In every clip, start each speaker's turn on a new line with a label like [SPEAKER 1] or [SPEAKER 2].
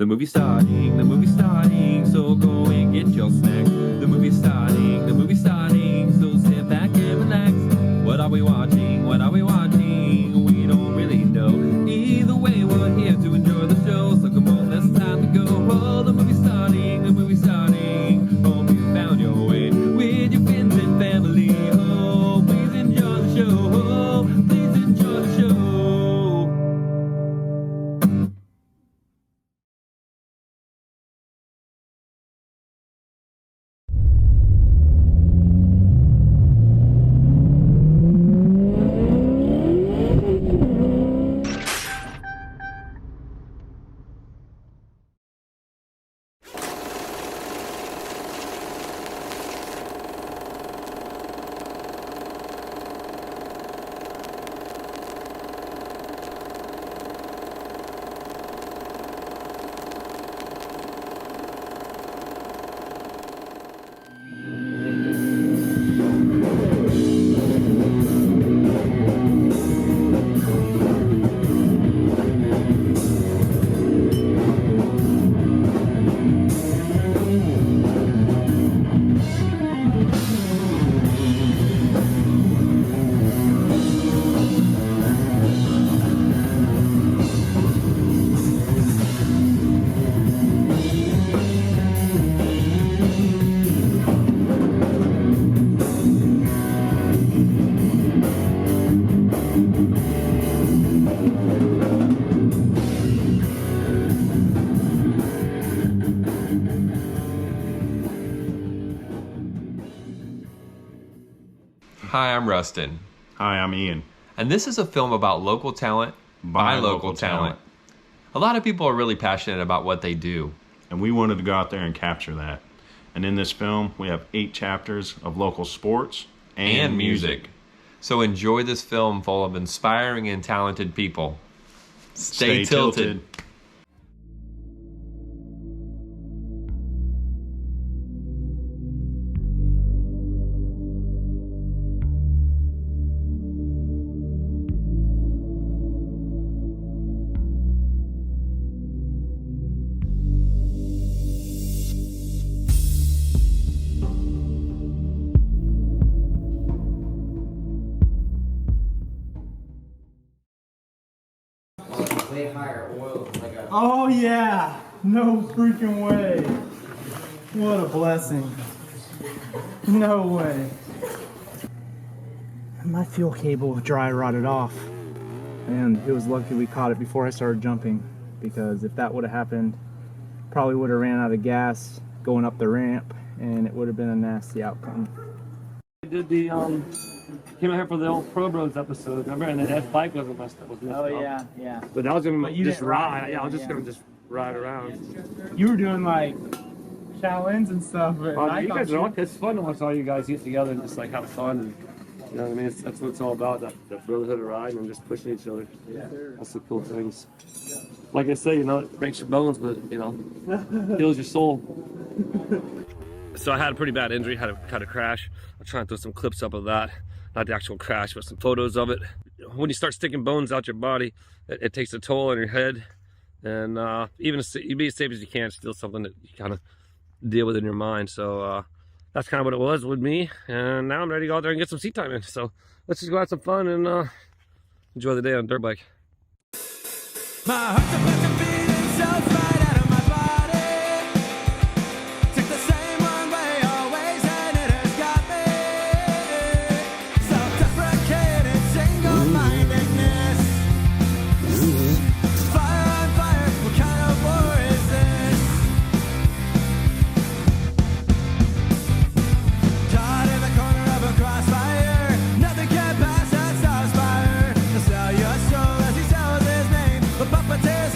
[SPEAKER 1] The movie's starting, so go and get your snack. The movie's starting, so sit back and relax. What are we watching? We don't really know. Either way, we're here to enjoy the show, so come on, it's time to go. Oh, the movie's starting. Hope you found your way with your friends and family. Oh, please enjoy the show. Oh, please enjoy the show. Hi, I'm Rustin.
[SPEAKER 2] Hi, I'm Ian.
[SPEAKER 1] And this is a film about local talent by local talent. A lot of people are really passionate about what they do.
[SPEAKER 2] And we wanted to go out there and capture that. And in this film, we have 8 chapters of local sports and music.
[SPEAKER 1] So enjoy this film full of inspiring and talented people. Stay tilted.
[SPEAKER 3] Way higher oil, like a...
[SPEAKER 4] Oh yeah, no freaking way. What a blessing. No way. My fuel cable dry rotted off, and it was lucky we caught it before I started jumping, because if that would have happened, probably would have ran out of gas going up the ramp, and it would have been a nasty outcome.
[SPEAKER 5] I did the came out here for the old Pro Bros episode, remember? And that bike wasn't messed up.
[SPEAKER 4] Oh yeah, yeah.
[SPEAKER 5] But I was gonna
[SPEAKER 4] But you
[SPEAKER 5] just
[SPEAKER 4] didn't
[SPEAKER 5] ride.
[SPEAKER 4] ride,
[SPEAKER 5] Yeah, I was just
[SPEAKER 4] yeah.
[SPEAKER 5] gonna just ride around.
[SPEAKER 4] You were doing like Shaolins and stuff, but
[SPEAKER 5] You guys are it's fun to watch all you guys get together and just like have fun. And, you know what I mean? That's what it's all about. That brotherhood of riding and just pushing each other. Yeah. That's the cool things. Like I say, you know, it breaks your bones, but you know, heals your soul. So I had a pretty bad injury, had a crash. I'll try and throw some clips up of that. Not the actual crash, but some photos of it. When you start sticking bones out your body, it takes a toll on your head. And even you be as safe as you can, it's still something that you kind of deal with in your mind. So that's kind of what it was with me. And now I'm ready to go out there and get some seat time in. So let's just go have some fun and enjoy the day on dirt bike.
[SPEAKER 6] My heart's a bunch of beating cells right out of my body. Took the same one way always, and it has got me. Self-deprecating, single-mindedness. Fire on fire, what kind of war is this? Caught in the corner of a crossfire. Nothing can pass that star's fire. To sell your soul as he sells his name. The puppeteers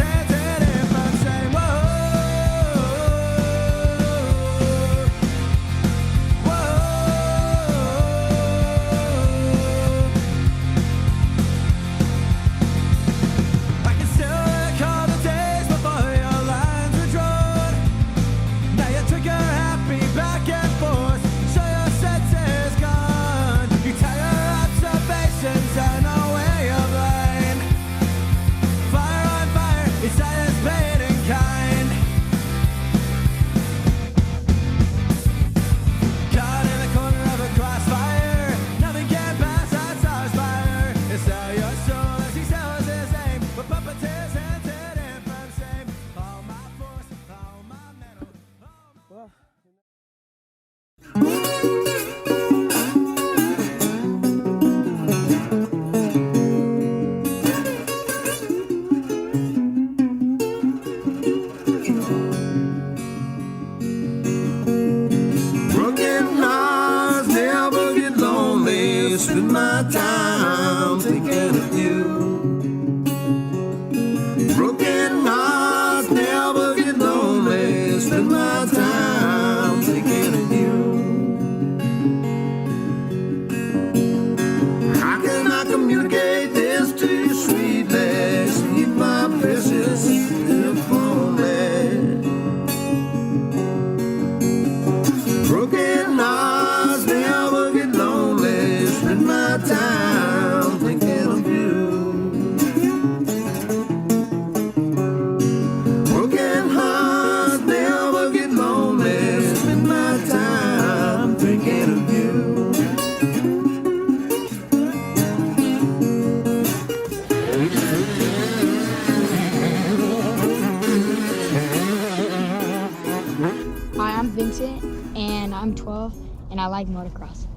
[SPEAKER 7] Vincent, and I'm 12, and I like motocross.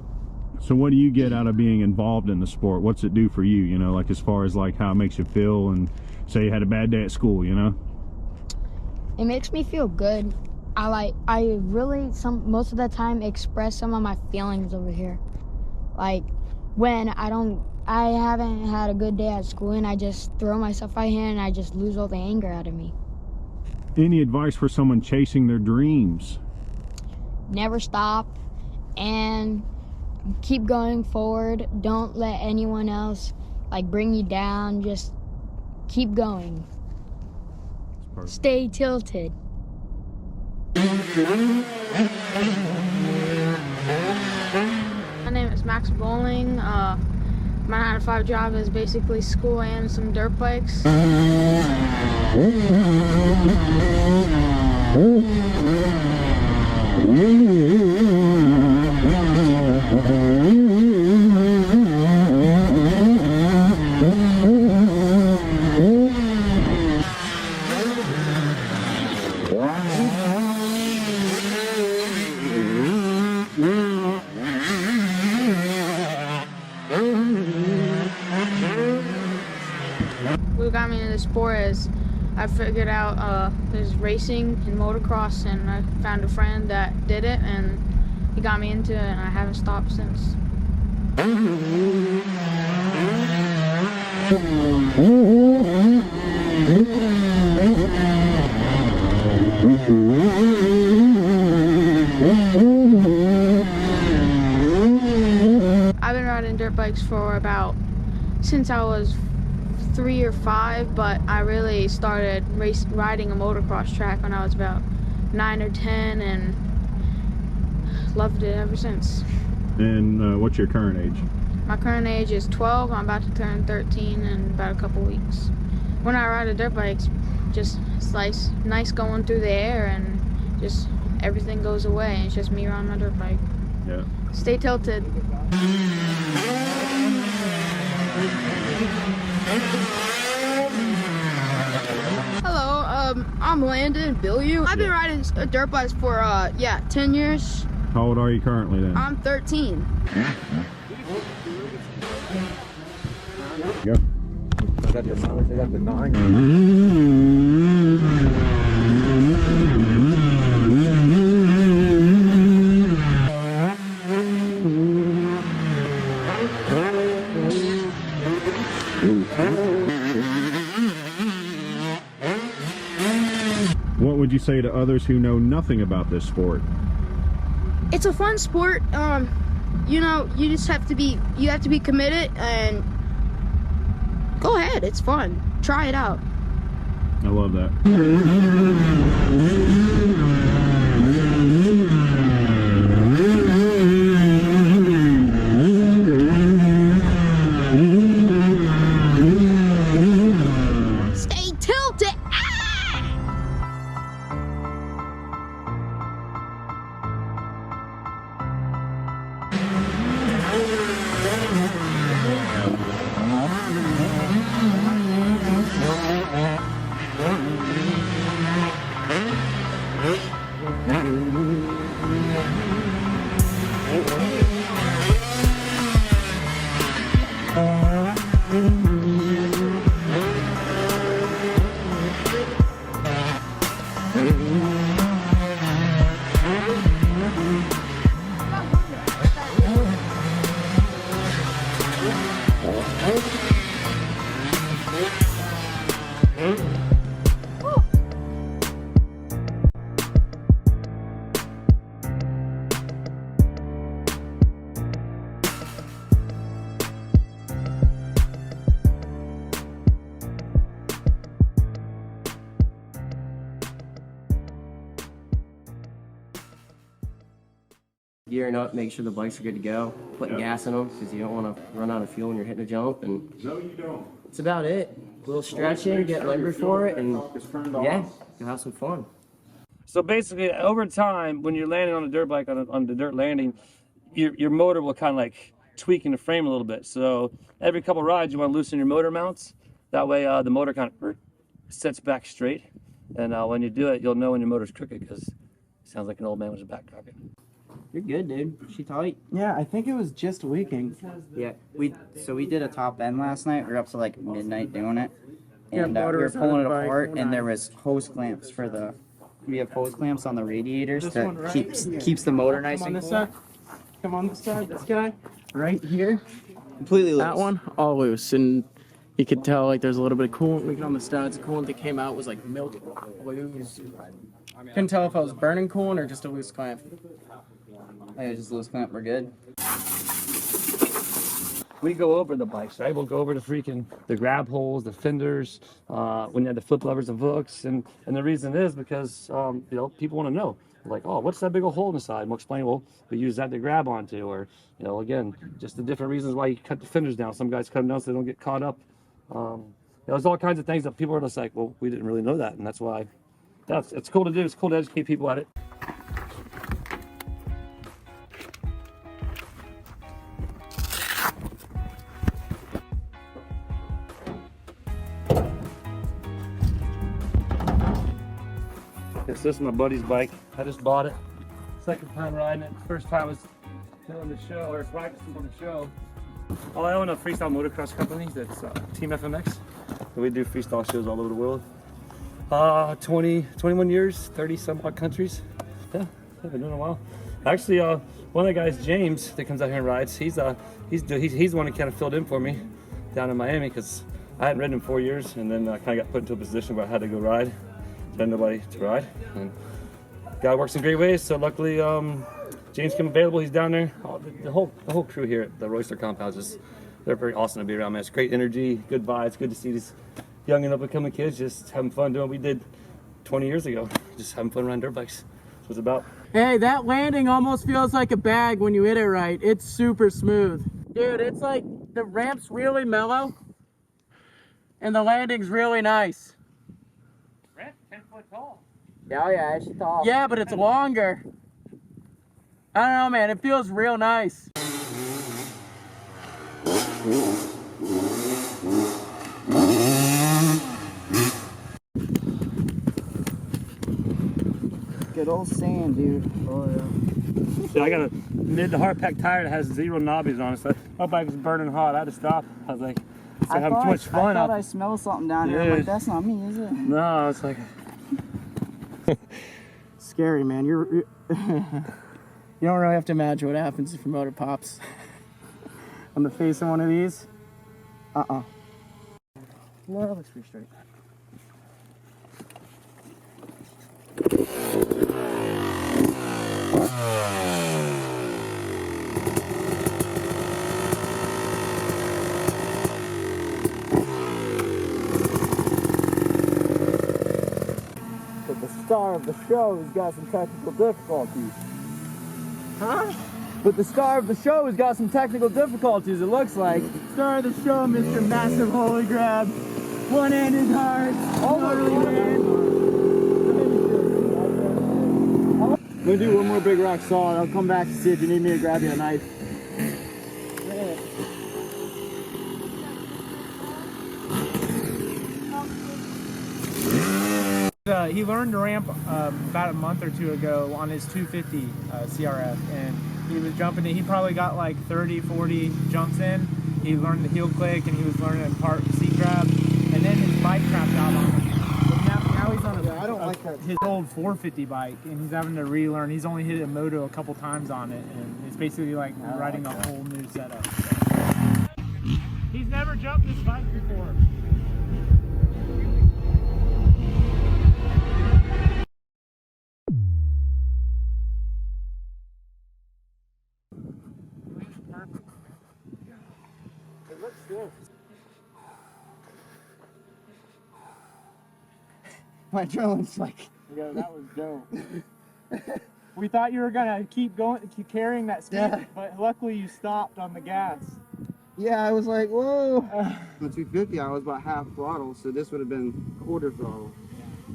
[SPEAKER 2] So what do you get out of being involved in the sport? What's it do for you, you know, like as far as like how it makes you feel, and say you had a bad day at school, you know?
[SPEAKER 7] It makes me feel good. I really most of the time express some of my feelings over here. Like when I haven't had a good day at school and I just throw myself out here and I just lose all the anger out of me.
[SPEAKER 2] Any advice for someone chasing their dreams?
[SPEAKER 7] Never stop and keep going forward. Don't let anyone else like bring you down. Just keep going. Stay tilted.
[SPEAKER 8] My name is Max Bowling. My 9-to-5 job is basically school and some dirt bikes. What got me into the sport is I figured out there's racing and motocross, and I found a friend that did it, and he got me into it, and I haven't stopped since. I've been riding dirt bikes for since I was 3 or 5, but I really started riding a motocross track when I was about 9 or 10, and loved it ever since.
[SPEAKER 2] And what's your current age?
[SPEAKER 8] My current age is 12. I'm about to turn 13 in about a couple weeks. When I ride a dirt bike, it's nice going through the air, and just everything goes away, and it's just me on my dirt bike.
[SPEAKER 2] Yeah.
[SPEAKER 8] Stay tilted. Hello, I'm Landon Billieu. I've been riding dirt bikes for 10 years.
[SPEAKER 2] How old are you currently then?
[SPEAKER 8] I'm 13.
[SPEAKER 2] Go.
[SPEAKER 3] I got the 9.
[SPEAKER 2] What would you say to others who know nothing about this sport?
[SPEAKER 8] It's a fun sport. You know, you have to be committed, and go ahead. It's fun. Try it out.
[SPEAKER 2] I love that.
[SPEAKER 8] Stay tilted.
[SPEAKER 3] Gearing up, make sure the bikes are good to go. Putting gas in them because you don't want to run out of fuel when you're hitting a jump. And
[SPEAKER 2] No, you don't.
[SPEAKER 3] that's about it. A little stretching, get limber for it, and yeah, you'll have some fun.
[SPEAKER 5] So basically, over time, when you're landing on a dirt bike on the dirt landing, your motor will kind of like tweaking the frame a little bit. So every couple rides, you want to loosen your motor mounts. That way, the motor kind of sets back straight. And when you do it, you'll know when your motor's crooked because
[SPEAKER 3] Sounds like an old man with his back cracking. You're good, dude. She tight.
[SPEAKER 9] Yeah, I think it was just leaking.
[SPEAKER 10] Yeah, we did a top end last night. We were up to like midnight doing it, and
[SPEAKER 4] Yeah,
[SPEAKER 10] we were
[SPEAKER 4] motors on
[SPEAKER 10] pulling it
[SPEAKER 4] the bike.
[SPEAKER 10] apart, and there was hose clamps for the. We have hose clamps on the radiators
[SPEAKER 4] This
[SPEAKER 10] to
[SPEAKER 4] one, right?
[SPEAKER 10] keeps the motor nice
[SPEAKER 4] Come on
[SPEAKER 10] and
[SPEAKER 4] this
[SPEAKER 10] cool.
[SPEAKER 4] side. Come on this side. This guy.
[SPEAKER 10] Right here, completely loose.
[SPEAKER 9] That one, all loose, and you could tell like there's a little bit of coolant leaking on the studs. The coolant that came out was like milk loose. Couldn't tell if I was burning coolant or just a loose clamp.
[SPEAKER 10] Yeah, just loose clamp. We're good.
[SPEAKER 5] We go over the bikes, right? We'll go over the grab holes, the fenders, when you have the flip levers and hooks, and the reason is because you know, people want to know, like, oh, what's that big old hole in the side? And we'll explain, well, we use that to grab onto, or you know, again, just the different reasons why you cut the fenders down. Some guys cut them down so they don't get caught up. You know, there's all kinds of things that people are just like, well, we didn't really know that, and that's why. It's cool to do. It's cool to educate people at it. This is my buddy's bike. I just bought it. Second time riding it. First time was doing the show or practicing on the show. Oh, I own a freestyle motocross company that's Team FMX. So we do freestyle shows all over the world. 21 years, 30 some odd countries. Yeah, I've been doing it a while. Actually, one of the guys, James, that comes out here and rides, he's the one who kind of filled in for me down in Miami because I hadn't ridden in 4 years, and then I kind of got put into a position where I had to go ride. Had nobody to ride, and God works in great ways. So luckily, James came available. He's down there. The whole crew here at the Royster compound they're very awesome to be around, man. It's great energy, good vibes. Good to see these young and up and coming kids just having fun doing what we did 20 years ago, just having fun riding dirt bikes. That's what it's about.
[SPEAKER 9] Hey, that landing almost feels like a bag when you hit it right. It's super smooth. Dude, it's like the ramp's really mellow and the landing's really nice.
[SPEAKER 5] Ramp 10 foot tall.
[SPEAKER 10] Oh yeah, it's tall.
[SPEAKER 9] Yeah, but it's longer. I don't know, man. It feels real nice.
[SPEAKER 10] Good old sand, dude. Oh yeah.
[SPEAKER 5] So I got a mid to hard pack tire that has 0 knobbies on it. So my bike was burning hot. I had to stop. I was like,
[SPEAKER 10] I
[SPEAKER 5] having too much fun.
[SPEAKER 10] thought I smelled something down here. I'm like,
[SPEAKER 5] Dude.
[SPEAKER 10] that's not me, is it?
[SPEAKER 5] No, it's like
[SPEAKER 9] Scary, man. You don't really have to imagine what happens if your motor pops on the face of one of these. No, that looks pretty straight.
[SPEAKER 4] But the star of the show has got some technical difficulties.
[SPEAKER 9] Huh?
[SPEAKER 4] But the star of the show has got some technical difficulties, it looks like. Star of the show, Mr. Massive Holy Grab. One-handed hard. Totally man. I'm gonna do one more big rock solid. I'll come back to see if you need me to grab you a knife. He learned to ramp about a month or two ago on his 250 CRF, and he was jumping it. He probably got like 30, 40 jumps in. He learned the heel click, and he was learning in part seat grab, and then his bike crapped out on him. But now he's on his old 450 bike, and he's having to relearn. He's only hit a moto a couple times on it, and it's basically like riding a whole new setup. He's never jumped this bike before.
[SPEAKER 10] My adrenaline's like.
[SPEAKER 4] Yeah, that was dope. We thought you were gonna keep carrying that speed, but luckily you stopped on the gas.
[SPEAKER 10] Yeah, I was like, whoa. The 250, I was about half throttle, so this would have been quarter throttle.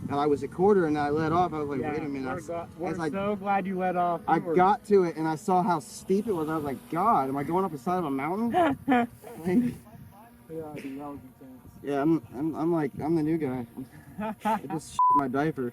[SPEAKER 10] And I was a quarter, and I let off. I was like, wait a minute.
[SPEAKER 4] We're so glad you let off.
[SPEAKER 10] I got to it, and I saw how steep it was. I was like, God, am I going up the side of a mountain? Like, yeah, I'm like, I'm the new guy. I just shit my diaper.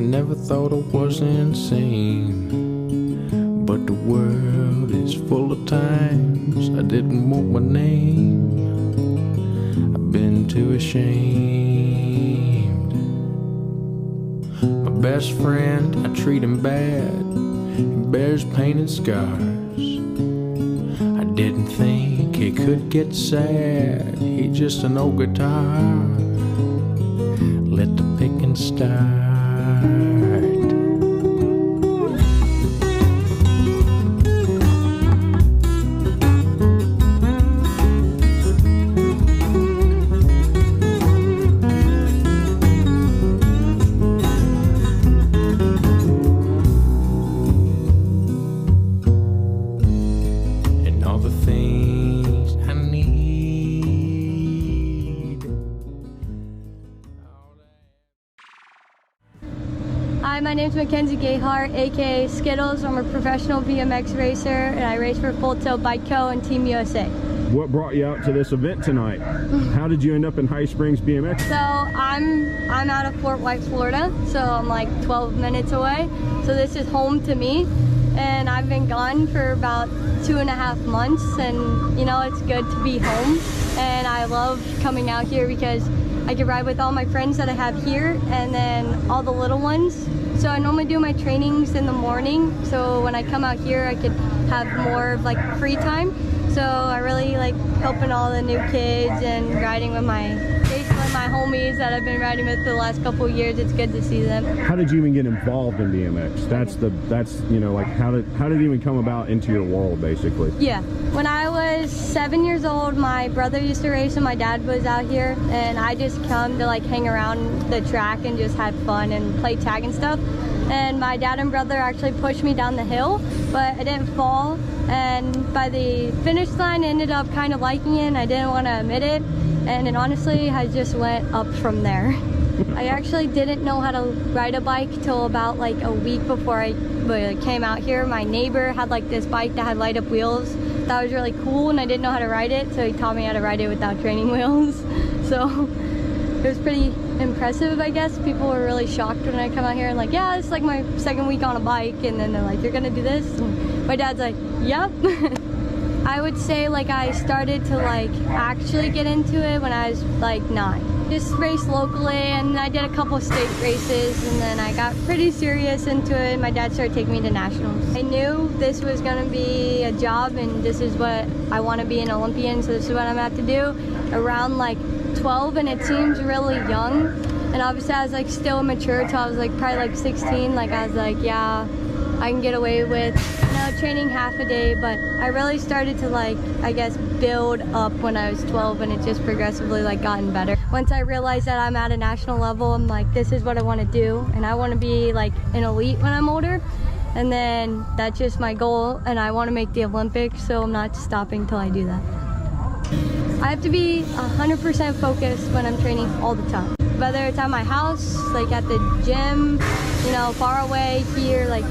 [SPEAKER 11] never thought I was insane, but the world is full of times I didn't want my name. I've been too ashamed. My best friend, I treat him bad. He bears pain and scars. I didn't think he could get sad. He's just an old guitar. Let the picking start.
[SPEAKER 12] Hi, my name's Mackenzie Gayhart, aka Skittles. I'm a professional BMX racer, and I race for Full Tilt Bike Co. and Team USA.
[SPEAKER 2] What brought you out to this event tonight? How did you end up in High Springs BMX?
[SPEAKER 12] So I'm out of Fort White, Florida, so I'm like 12 minutes away. So this is home to me, and I've been gone for about 2.5 months, and you know, it's good to be home. And I love coming out here because I can ride with all my friends that I have here, and then all the little ones. So I normally do my trainings in the morning, so when I come out here I could have more of like free time. So I really like helping all the new kids and riding with basically my homies that I've been riding with for the last couple of years. It's good to see them.
[SPEAKER 2] How did you even get involved in BMX? That's you know, like how did it even come about into your world, basically?
[SPEAKER 12] Yeah, when I was 7 years old, my brother used to race and my dad was out here, and I just come to like hang around the track and just have fun and play tag and stuff. And my dad and brother actually pushed me down the hill, but I didn't fall. And by the finish line, I ended up kind of liking it, and I didn't want to admit it. And it honestly has just went up from there. I actually didn't know how to ride a bike till about like a week before I came out here. My neighbor had like this bike that had light up wheels. That was really cool, and I didn't know how to ride it, so he taught me how to ride it without training wheels. So it was pretty impressive, I guess. People were really shocked when I come out here and like, yeah, it's like my second week on a bike, and then they're like, you're gonna do this? And my dad's like, yep. I would say like I started to like actually get into it when I was like 9. Just raced locally, and I did a couple of state races, and then I got pretty serious into it. My dad started taking me to nationals. I knew this was gonna be a job, and this is what I want to be, an Olympian, so this is what I'm gonna have to do. Around like 12, and it seems really young, and obviously I was like still immature till I was like probably like 16. Like I was like, yeah, I can get away with, you know, training half a day, but I really started to like, I guess, build up when I was 12, and it just progressively like gotten better. Once I realized that I'm at a national level, I'm like, this is what I want to do, and I want to be like an elite when I'm older, and then that's just my goal, and I want to make the Olympics, so I'm not stopping till I do that. I have to be 100% focused when I'm training all the time. Whether it's at my house, like at the gym, you know, far away, here, like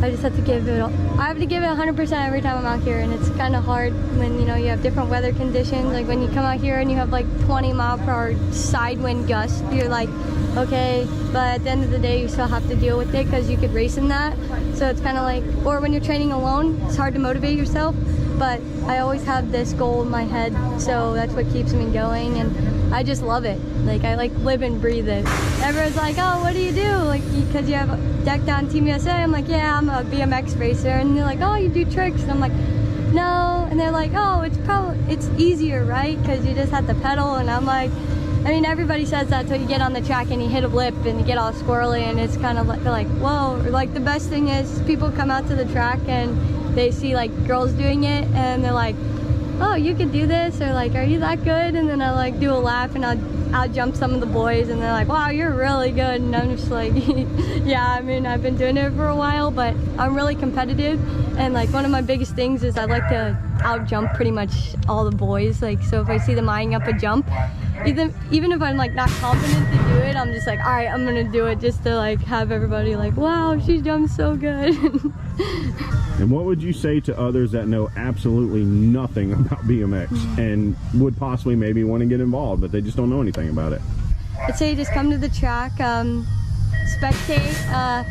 [SPEAKER 12] I just have to give it all. I have to give it 100% every time I'm out here, and it's kind of hard when, you know, you have different weather conditions. Like when you come out here and you have like 20-mile-per-hour side wind gusts, you're like, okay, but at the end of the day you still have to deal with it because you could race in that. So it's kind of like, or when you're training alone, it's hard to motivate yourself, but I always have this goal in my head, so that's what keeps me going, and I just love it. Like I like live and breathe it. Everyone's like, oh, what do you do? Like, because you have decked on Team USA. I'm like, yeah, I'm a BMX racer. And they're like, oh, you do tricks? And I'm like, no. And they're like, oh, it's easier, right? Because you just have to pedal. And I'm like, I mean, everybody says that till you get on the track and you hit a lip and you get all squirrely, and it's kind of like, they're like, whoa. Or like the best thing is people come out to the track and they see like girls doing it, and they're like, oh, you can do this, or like, are you that good? And then I like do a lap and I'll jump some of the boys, and they're like, wow, you're really good. And I'm just like, yeah, I mean, I've been doing it for a while, but I'm really competitive, and like one of my biggest things is I like to out jump pretty much all the boys. Like, so if I see them eyeing up a jump, even if I'm like not confident to do it, I'm just like, all right, I'm gonna do it just to like have everybody like, wow, she jumps so good.
[SPEAKER 2] And what would you say to others that know absolutely nothing about BMX and would possibly maybe want to get involved, but they just don't know anything about it?
[SPEAKER 12] I'd say just come to the track. spectate.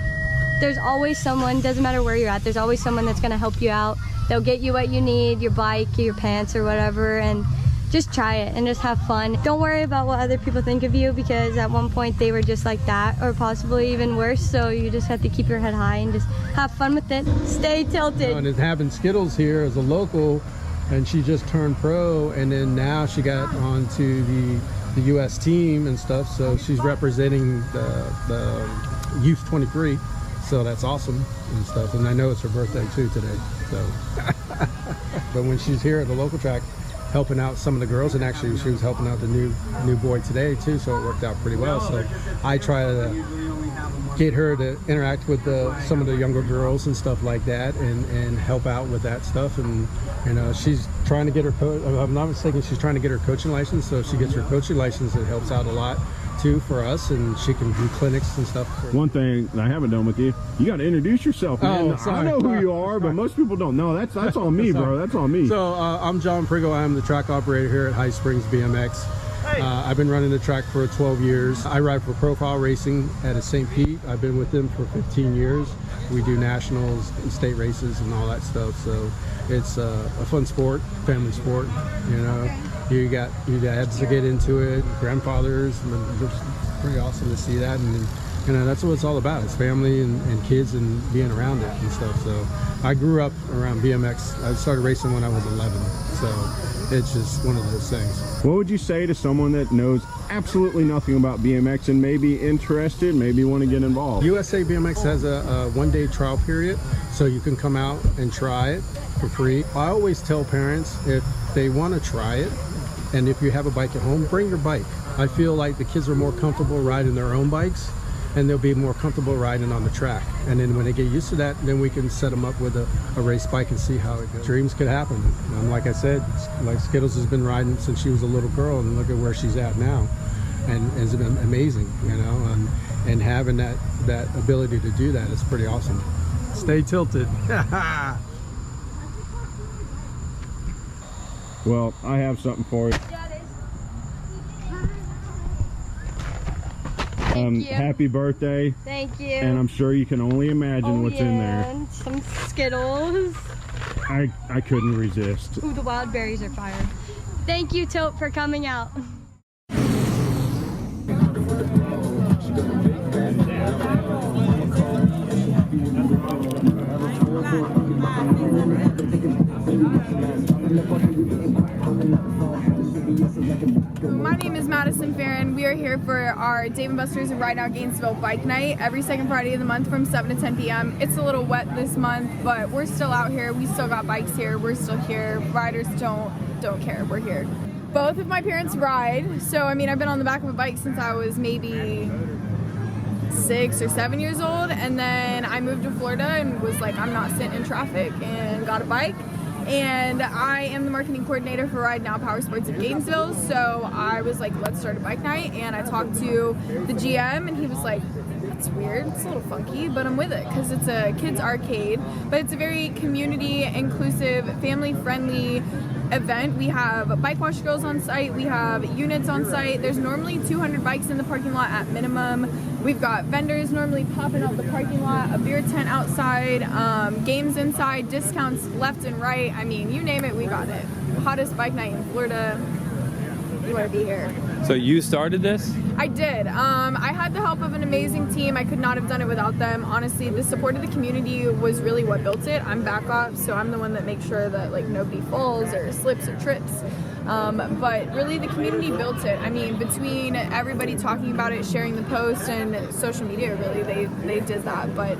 [SPEAKER 12] There's always someone, doesn't matter where you're at, there's always someone that's gonna help you out. They'll get you what you need, your bike, your pants or whatever, and just try it and just have fun. Don't worry about what other people think of you, because at one point they were just like that, or possibly even worse, so you just have to keep your head high and just have fun with it. Stay tilted.
[SPEAKER 13] And having Skittles here as a local, and she just turned pro, and then now she got onto the U.S. team and stuff, so she's representing the Youth 23, so that's awesome and stuff. And I know it's her birthday too today, so. But when she's here at the local track, helping out some of the girls, and actually she was helping out the new boy today too, so it worked out pretty well. So I try to get her to interact with some of the younger girls and stuff like that, and help out with that stuff. And she's trying to get her I'm not mistaken, she's trying to get her coaching license. So if she gets her coaching license, it helps out a lot too for us, and she can do clinics and stuff.
[SPEAKER 2] One thing I haven't done with you, you got to introduce yourself, man.
[SPEAKER 13] Oh, sorry.
[SPEAKER 2] I know who you are, but most people don't know. That's on me, bro. That's on me.
[SPEAKER 13] So I'm John Priggle. I'm the track operator here at High Springs BMX. I've been running the track for 12 years. I ride for Profile Racing out of St. Pete. I've been with them for 15 years. We do nationals and state races and all that stuff. So it's a fun sport, family sport. You got your dads to get into it, grandfathers, and it's pretty awesome to see that. And that's what it's all about. It's family and kids and being around it and stuff. So I grew up around BMX. I started racing when I was 11. So it's just one of those things.
[SPEAKER 2] What would you say to someone that knows absolutely nothing about BMX and may be interested, maybe want to get involved?
[SPEAKER 13] USA BMX has a one-day trial period, so you can come out and try it for free. I always tell parents, if they want to try it, and if you have a bike at home, bring your bike. I feel like the kids are more comfortable riding their own bikes, and they'll be more comfortable riding on the track. And then when they get used to that, then we can set them up with a race bike and see how it goes. Dreams could happen. Like I said, like Skittles has been riding since she was a little girl, and look at where she's at now. And it's been amazing, and having that ability to do that is pretty awesome. Stay tilted.
[SPEAKER 2] Well, I have something for you.
[SPEAKER 12] Thank you.
[SPEAKER 2] Happy birthday.
[SPEAKER 12] Thank you.
[SPEAKER 2] And I'm sure you can only imagine what's in there.
[SPEAKER 12] And some Skittles.
[SPEAKER 2] I couldn't resist.
[SPEAKER 12] Ooh, the wild berries are fire. Thank you, Tote, for coming out.
[SPEAKER 14] My name is Madison Farron. We are here for our Dave & Buster's and Ride Now Gainesville Bike Night every second Friday of the month from 7 to 10 p.m. It's a little wet this month, but we're still out here. We still got bikes here. We're still here. Riders don't care. We're here. Both of my parents ride, so I mean, I've been on the back of a bike since I was maybe 6 or 7 years old, and then I moved to Florida and was like, I'm not sitting in traffic, and got a bike. And I am the marketing coordinator for Ride Now Power Sports in Gainesville, so I was like, let's start a bike night. And I talked to the GM, and he was like, it's weird, it's a little funky, but I'm with it because it's a kids arcade, but it's a very community inclusive, family friendly event. We have bike wash girls on site, we have units on site. There's normally 200 bikes in the parking lot at minimum. We've got vendors normally popping out the parking lot, a beer tent outside, games inside, discounts left and right. I mean, you name it, we got it. Hottest bike night in Florida. You want to be here.
[SPEAKER 1] So you started this?
[SPEAKER 14] I did. I had the help of an amazing team. I could not have done it without them. Honestly, the support of the community was really what built it. I'm backup, so I'm the one that makes sure that like nobody falls or slips or trips. But really the community built it. I mean, between everybody talking about it, sharing the post, and social media, really, they did that. But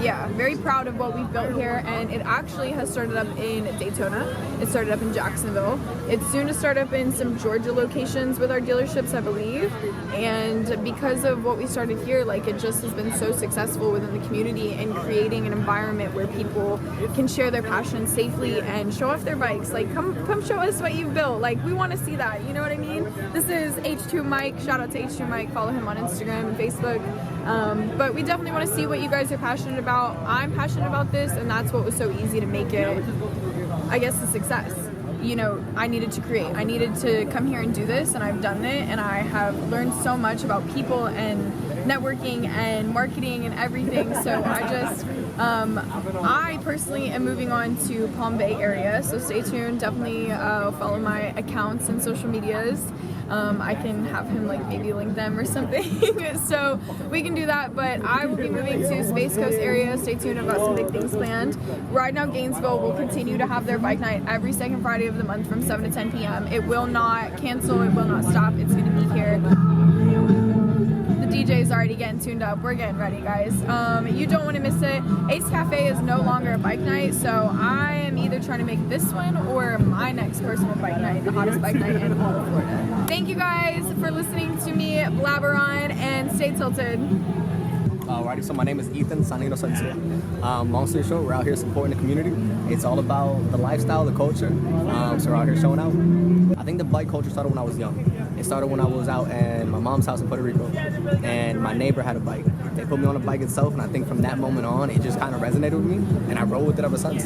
[SPEAKER 14] yeah, very proud of what we've built here, and it actually has started up in Daytona. It started up in Jacksonville. It's soon to start up in some Georgia locations with our dealerships, I believe. And because of what we started here, like, it just has been so successful within the community and creating an environment where people can share their passion safely and show off their bikes. Like, come show us what you've built. Like, we want to see that, you know what I mean? This is H2 Mike. Shout out to H2 Mike. Follow him on Instagram and Facebook. But we definitely want to see what you guys are passionate about. I'm passionate about this, and that's what was so easy to make it, I guess, a success. You know, I needed to create. I needed to come here and do this, and I've done it, and I have learned so much about people and networking and marketing and everything. So I personally am moving on to Palm Bay area, so stay tuned. Definitely follow my accounts and social medias. I can have him like maybe link them or something so we can do that, but I will be moving to Space Coast area. Stay tuned, I've got some big things planned. Ride Now Gainesville will continue to have their bike night every second Friday of the month from 7 to 10 p.m. It will not cancel, it will not stop, it's going to be here. The DJ's already getting tuned up. We're getting ready, guys. You don't want to miss it. Ace Cafe is no longer a bike night, so I am either trying to make this one or my next personal bike night, the hottest bike night in all of Florida. Thank you guys for listening to me blabber on, and stay tilted.
[SPEAKER 15] Alrighty, so my name is Ethan Sanino Sensei. Long story short, we're out here supporting the community. It's all about the lifestyle, the culture. So we're out here showing out. I think the bike culture started when I was young. It started when I was out at my mom's house in Puerto Rico, and my neighbor had a bike. They put me on a bike itself, and I think from that moment on, it just kind of resonated with me, and I rode with it ever since.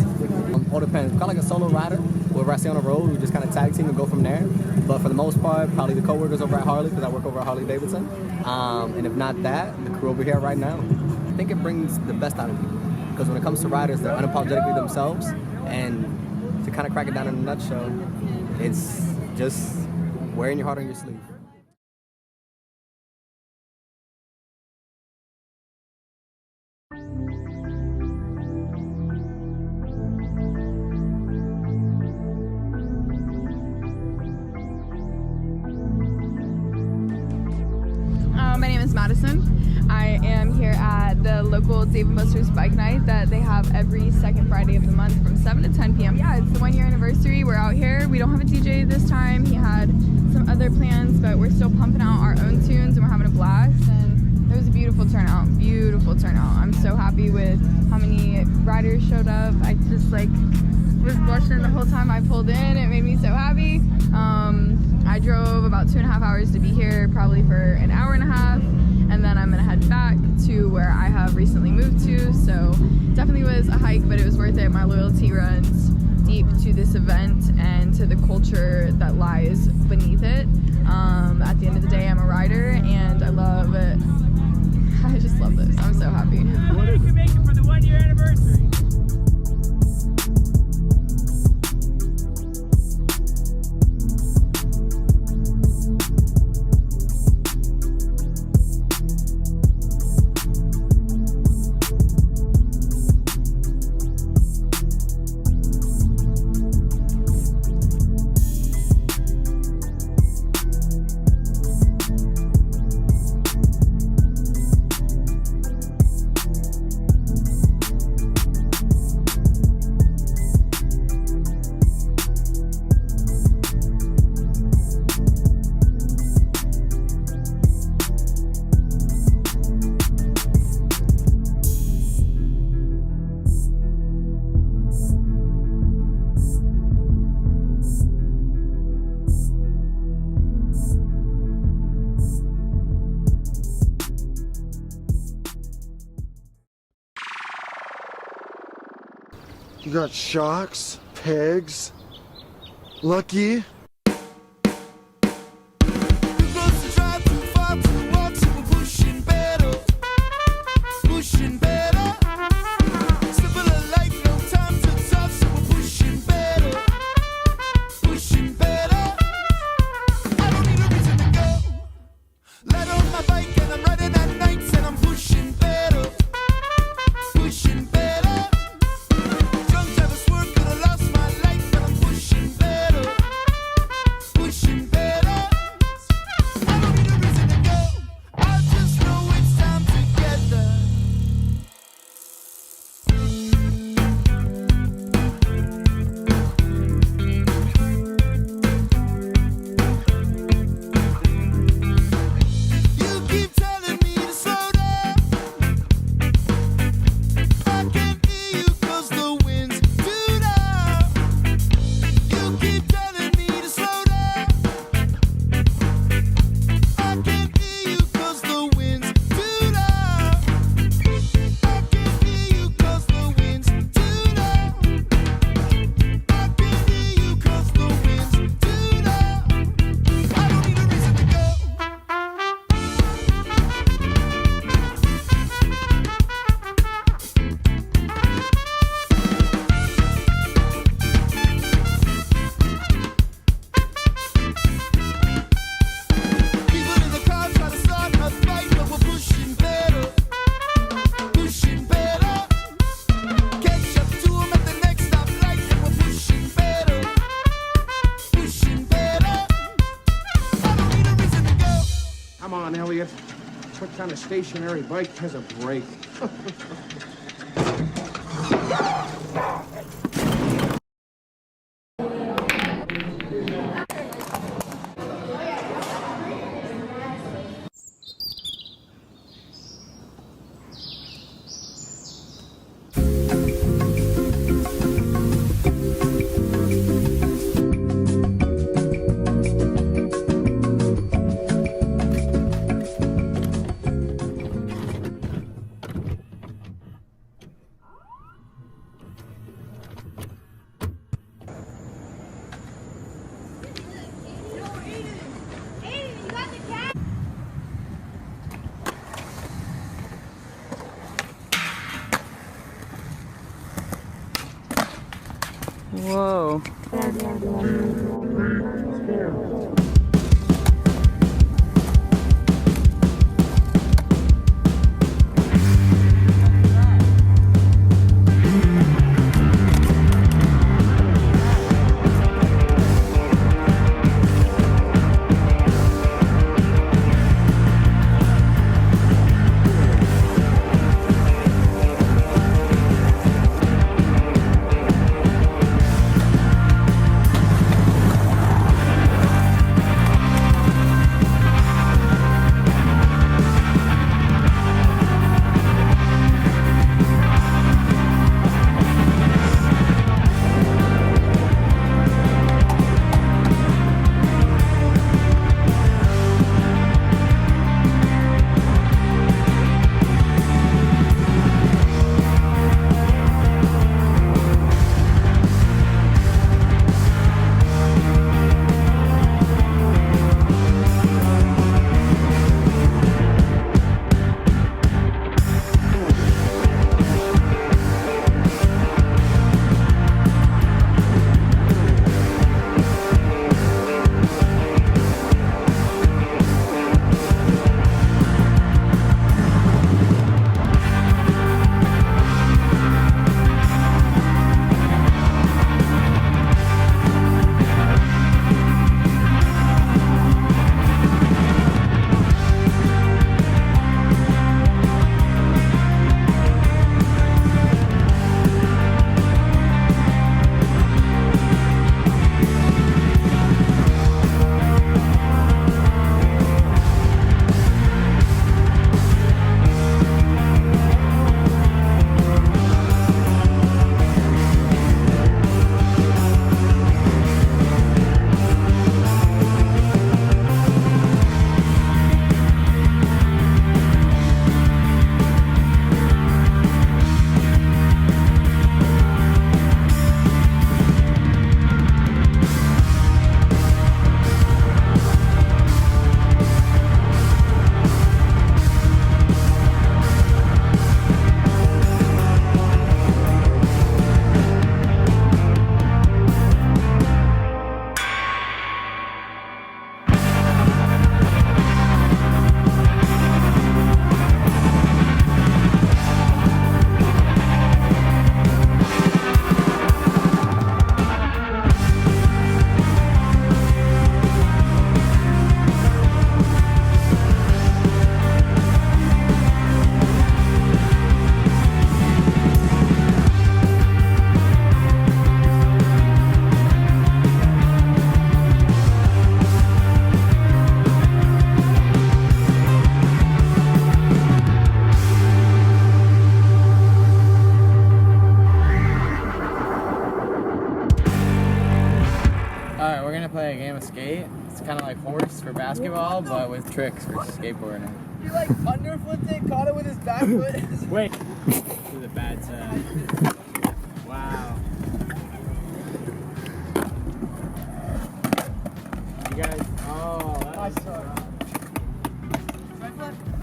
[SPEAKER 15] All depends. Kind of like a solo rider. Wherever I stay on the road, we just kind of tag team and go from there. But for the most part, probably the co-workers over at Harley, because I work over at Harley Davidson. And if not that, the crew over here right now. I think it brings the best out of people. Because when it comes to riders, they're unapologetically themselves. And to kind of crack it down in a nutshell, it's just wearing your heart on your sleeve.
[SPEAKER 14] My name is Madison. I am here at the local Dave & Buster's bike night that they have every second Friday of the month from 7 to 10 p.m. Yeah, it's the 1 year anniversary. We're out here. We don't have a DJ this time. He had some other plans, but we're still pumping out our own tunes and we're having a blast. And it was a beautiful turnout. Beautiful turnout. I'm so happy with how many riders showed up. I just like was blushing the whole time I pulled in. It made me so happy. I drove about 2.5 hours to be here, probably for an hour and a half, and then I'm gonna head back to where I have recently moved to. So definitely was a hike, but it was worth it. My loyalty runs deep to this event and to the culture that lies beneath it. At the end of the day, I'm a rider and I love it. I just love this. I'm so happy.
[SPEAKER 16] What are you making for the 1 year anniversary?
[SPEAKER 17] You got shocks, pegs, lucky.
[SPEAKER 18] kind of stationary bike has a brake?
[SPEAKER 9] Whoa. play a game of skate. It's kind of like horse for basketball, but with tricks for skateboarding.
[SPEAKER 19] He like underflipped it, caught it with his back foot.
[SPEAKER 9] Wait. To the bad side. Wow. You guys, oh, that's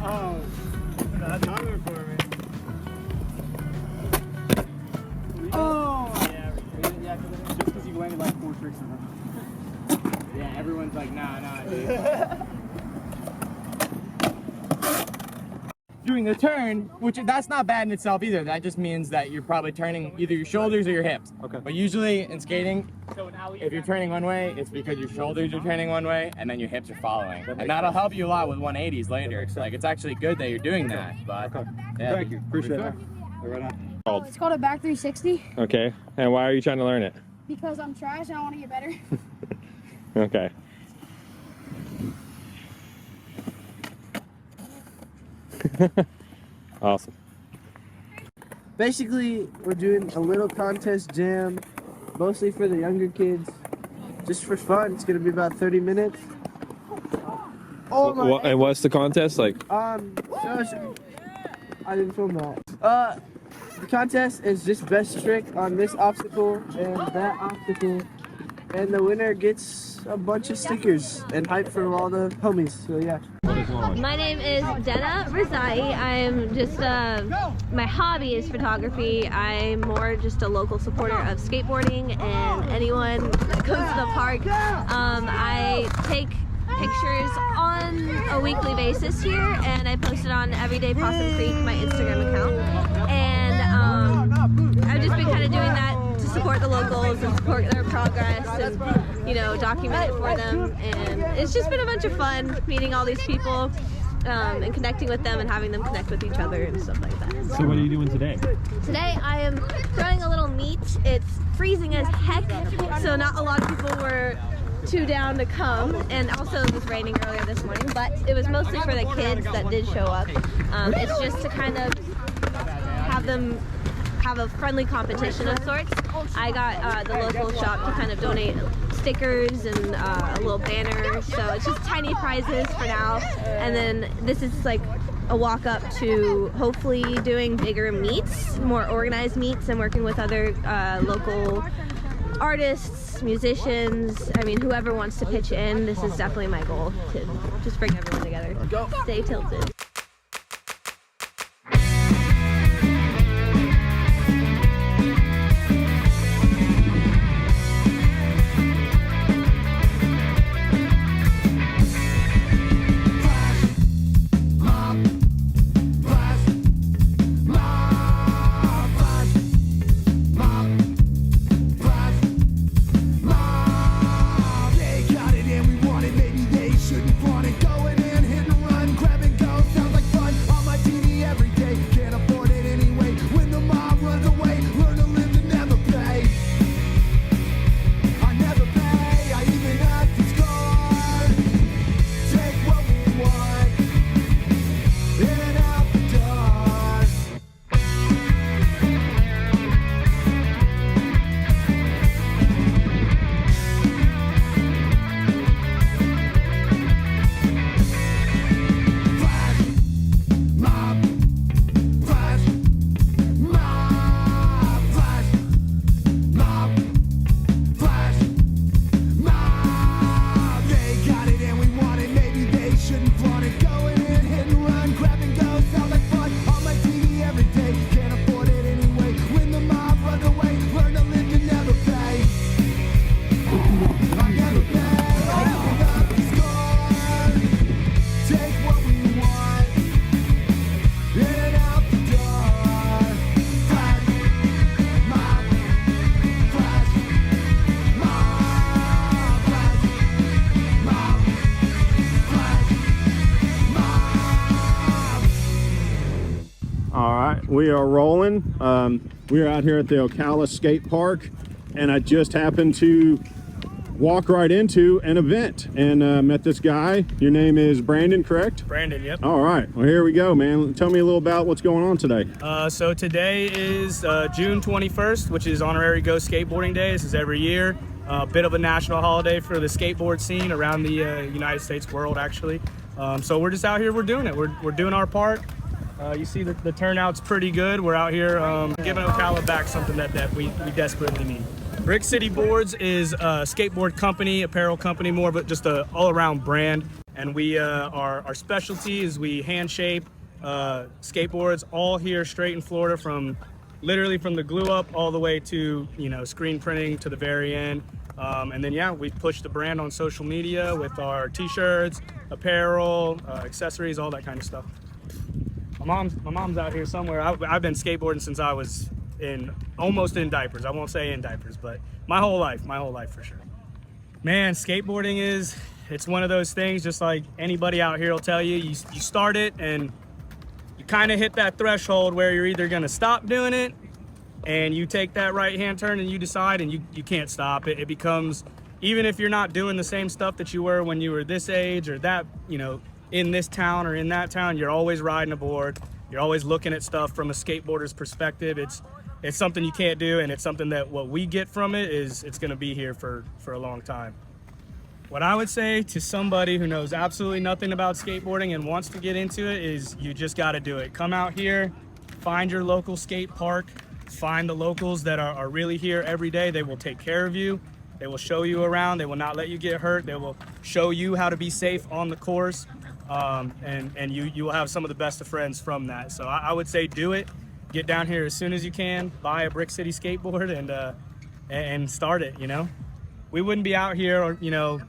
[SPEAKER 9] oh, that's hunger for me. Oh! Yeah, just because you landed like 4 tricks in them. Yeah, everyone's like, nah, dude. doing the turn, which that's not bad in itself either. That just means that you're probably turning either your shoulders or your hips. Okay. But usually in skating, if you're turning one way, it's because your shoulders are turning one way and then your hips are following. And that'll help you a lot with 180s later. It's like, it's actually good that you're doing that. But yeah,
[SPEAKER 5] Thank you. Appreciate it. Right on.
[SPEAKER 20] It's called a back 360
[SPEAKER 5] Okay. And why are you trying to learn it?
[SPEAKER 20] because I'm trash and I want to get better.
[SPEAKER 5] Okay. Awesome.
[SPEAKER 19] Basically, we're doing a little contest jam, mostly for the younger kids, just for fun. It's gonna be about 30 minutes. Oh my!
[SPEAKER 5] And what's the contest like?
[SPEAKER 19] I didn't film that. The contest is just best trick on this obstacle and that obstacle, and the winner gets a bunch of stickers and hype from all the homies. So yeah.
[SPEAKER 21] My name is Dena Rizai. I'm just, my hobby is photography. I'm more just a local supporter of skateboarding and anyone that goes to the park. I take pictures on a weekly basis here and I post it on Everyday Possum Creek, my Instagram account. And I've just been kind of doing that to support the locals and support their progress and, you know, document it for them. And it's just been a bunch of fun meeting all these people and connecting with them and having them connect with each other and stuff like that.
[SPEAKER 5] So what are you doing today?
[SPEAKER 21] Today I am throwing a little meet. It's freezing as heck, so not a lot of people were too down to come, and also it was raining earlier this morning, but it was mostly for the kids that did show up. It's just to kind of have them have a friendly competition of sorts. I got the local shop to kind of donate stickers and a little banner, so it's just tiny prizes for now, and then this is like a walk up to hopefully doing bigger meets, more organized meets, and working with other local artists, musicians, I mean whoever wants to pitch in. This is definitely my goal, to just bring everyone together. Stay tilted.
[SPEAKER 2] We are rolling. We are out here at the Ocala Skate Park, and I just happened to walk right into an event and met this guy. Your name is Brandon, correct?
[SPEAKER 22] Brandon, yep.
[SPEAKER 2] All right, well here we go, man. Tell me a little about what's going on today.
[SPEAKER 22] So today is June 21st, which is Honorary Go Skateboarding Day. This is every year. A bit of a national holiday for the skateboard scene around the United States, world actually. So we're just out here, we're doing it. We're doing our part. You see the turnout's pretty good. We're out here giving Ocala back something that we desperately need. Brick City Boards is a skateboard company, apparel company, more but just a all-around brand. And we our specialty is we hand shape skateboards all here straight in Florida, from literally from the glue up all the way to, you know, screen printing to the very end. And then yeah, we push the brand on social media with our t-shirts, apparel, accessories, all that kind of stuff. My mom's out here somewhere. I've been skateboarding since I was almost in diapers. I won't say in diapers, but my whole life for sure. Man, skateboarding it's one of those things, just like anybody out here will tell you, you start it and you kind of hit that threshold where you're either gonna stop doing it and you take that right-hand turn and you decide and you can't stop it. It becomes, even if you're not doing the same stuff that you were when you were this age or that, you know, in this town or in that town, you're always riding a board. You're always looking at stuff from a skateboarder's perspective. It's something you can't do, and it's something that what we get from it is it's gonna be here for a long time. What I would say to somebody who knows absolutely nothing about skateboarding and wants to get into it is you just gotta do it. Come out here, find your local skate park, find the locals that are really here every day. They will take care of you. They will show you around. They will not let you get hurt. They will show you how to be safe on the course. And you will have some of the best of friends from that. So I would say do it. Get down here as soon as you can, buy a Brick City skateboard and start it, you know? We wouldn't be out here, or, you know,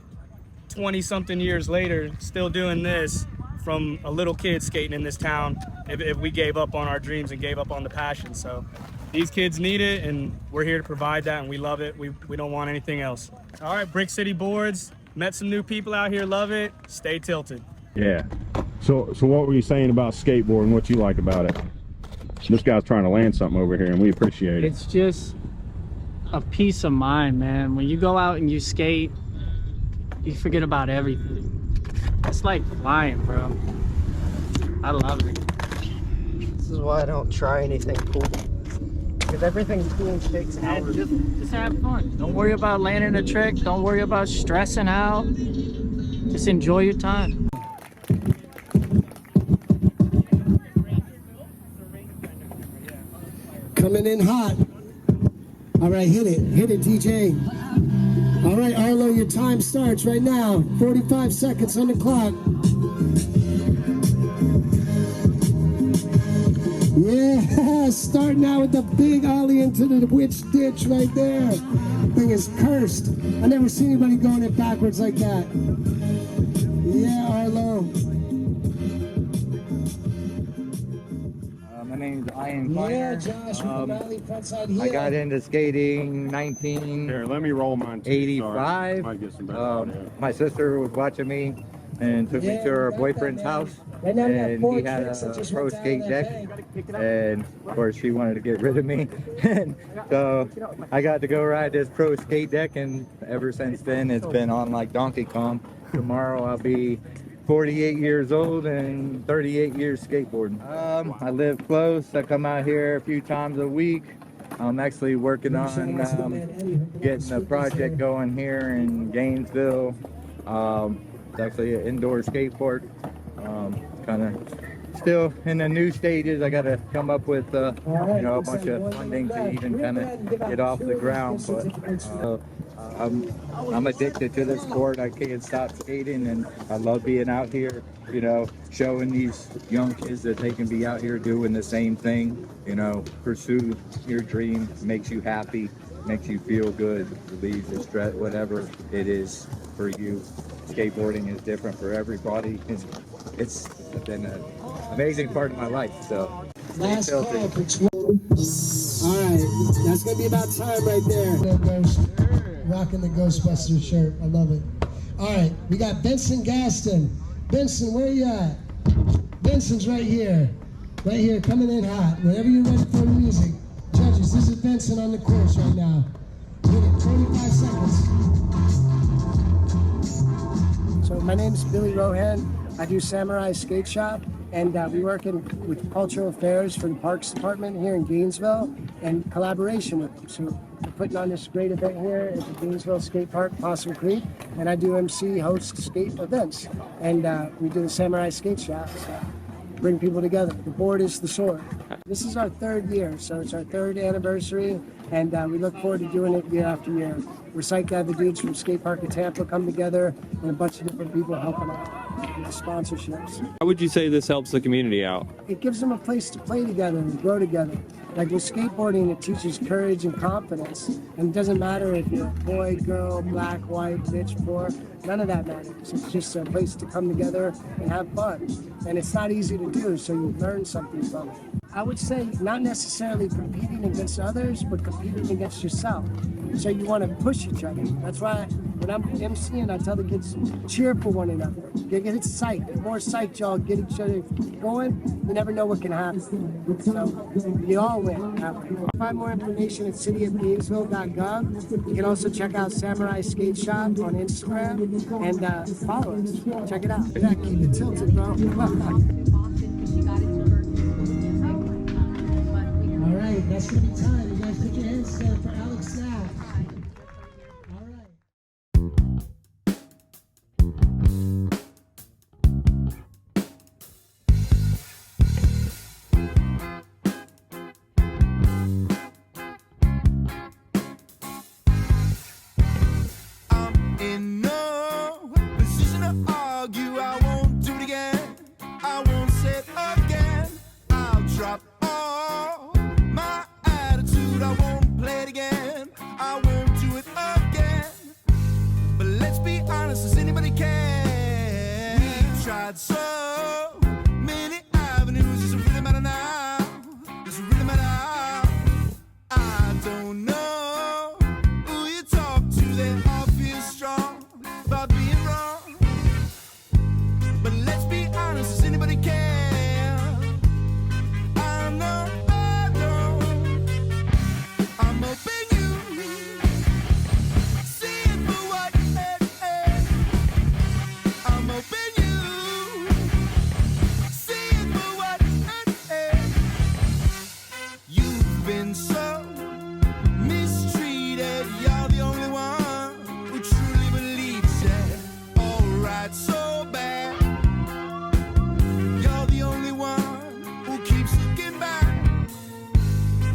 [SPEAKER 22] 20 something years later still doing this from a little kid skating in this town if we gave up on our dreams and gave up on the passion. So these kids need it, and we're here to provide that, and we love it. We don't want anything else. All right, Brick City Boards, met some new people out here, love it. Stay tilted.
[SPEAKER 2] Yeah. So what were you saying about skateboarding? What you like about it? This guy's trying to land something over here, and we appreciate it.
[SPEAKER 9] It's just a peace of mind, man. When you go out and you skate, you forget about everything. It's like flying, bro. I love it.
[SPEAKER 19] This is why I don't try anything cool. Because everything cool takes hours.
[SPEAKER 9] Just have fun. Don't worry about landing a trick. Don't worry about stressing out. Just enjoy your time.
[SPEAKER 6] Coming in hot. All right, hit it, DJ. All right, Arlo, your time starts right now. 45 seconds on the clock. Yeah, starting out with the big ollie into the witch ditch right there. Thing is cursed. I never seen anybody going it backwards like that. Yeah, Arlo.
[SPEAKER 7] My name's Ian Kleiner.
[SPEAKER 6] Yeah, Josh, with the rally front side heel.
[SPEAKER 7] I got into skating 1985.
[SPEAKER 2] Here, let me roll mine too.
[SPEAKER 7] My sister was watching me and took me to her boyfriend's house, and he had a pro skate deck, and of course she wanted to get rid of me. And so I got to go ride this pro skate deck, and ever since then it's been on like Donkey Kong. Tomorrow I'll be 48 years old and 38 years skateboarding. I live close. I come out here a few times a week. I'm actually working on getting a project going here in Gainesville. It's actually an indoor skate park. Kind of still in the new stages. I got to come up with you know, a bunch of funding to even kind of get off the ground. But I'm addicted to this sport. I can't stop skating, and I love being out here, you know, showing these young kids that they can be out here doing the same thing. You know, pursue your dream, makes you happy, makes you feel good, relieves the stress, whatever it is for you. Skateboarding is different for everybody. It's been an amazing part of my life. So
[SPEAKER 6] last call for 12. All right, that's gonna be about time right there. Rocking the Ghostbusters shirt, I love it. All right, we got Benson Gaston. Benson, where you at? Benson's right here, coming in hot. Whenever you're ready for the music, judges, this is Benson on the course right now. Hit it, 25 seconds.
[SPEAKER 19] So my name's Billy Rohan. I do Samurai Skate Shop, and we work with cultural affairs for the Parks Department here in Gainesville, and collaboration with them. So we're putting on this great event here at the Gainesville Skate Park, Possum Creek, and I do MC, host skate events, and we do the Samurai Skate Shop. So bring people together. The board is the sword. This is our third year, so it's our third anniversary, and we look forward to doing it year after year. We're psyched to have the dudes from Skate Park of Tampa come together, and a bunch of different people helping out.
[SPEAKER 6] and the sponsorships.
[SPEAKER 1] How would you say this helps the community out?
[SPEAKER 6] It gives them a place to play together and grow together. Like with skateboarding, it teaches courage and confidence. And it doesn't matter if you're a boy, girl, black, white, rich, poor, none of that matters. It's just a place to come together and have fun. And it's not easy to do, so you learn something from it. I would say not necessarily competing against others, but competing against yourself. So you want to push each other. That's why when I'm emceeing, I tell the kids, cheer for one another. Get psyched. The more psyched y'all get each other going, you never know what can happen. So you all win. Find more information at cityofgainesville.gov. You can also check out Samurai Skate Shop on Instagram and follow us. Check it out. Yeah, keep it tilted, bro. All right, that's gonna be time. You guys put your hands together for Alex Snack. All right.
[SPEAKER 3] I'm in no position to argue. I won't do it again. I won't say it again. I'll drop all my attitude. I won't play it again. I won't do it again. But let's be honest as anybody can. We've tried so many avenues. Does it really matter now? Does it really matter? I don't know who you talk to. They all feel strong about being wrong. But let's be honest as anybody can. I know, I'm hoping you see it for what it is. I'm hoping you see it for what it is. You've been so mistreated. You're the only one who truly believes it. All right, so bad. You're the only one who keeps looking back.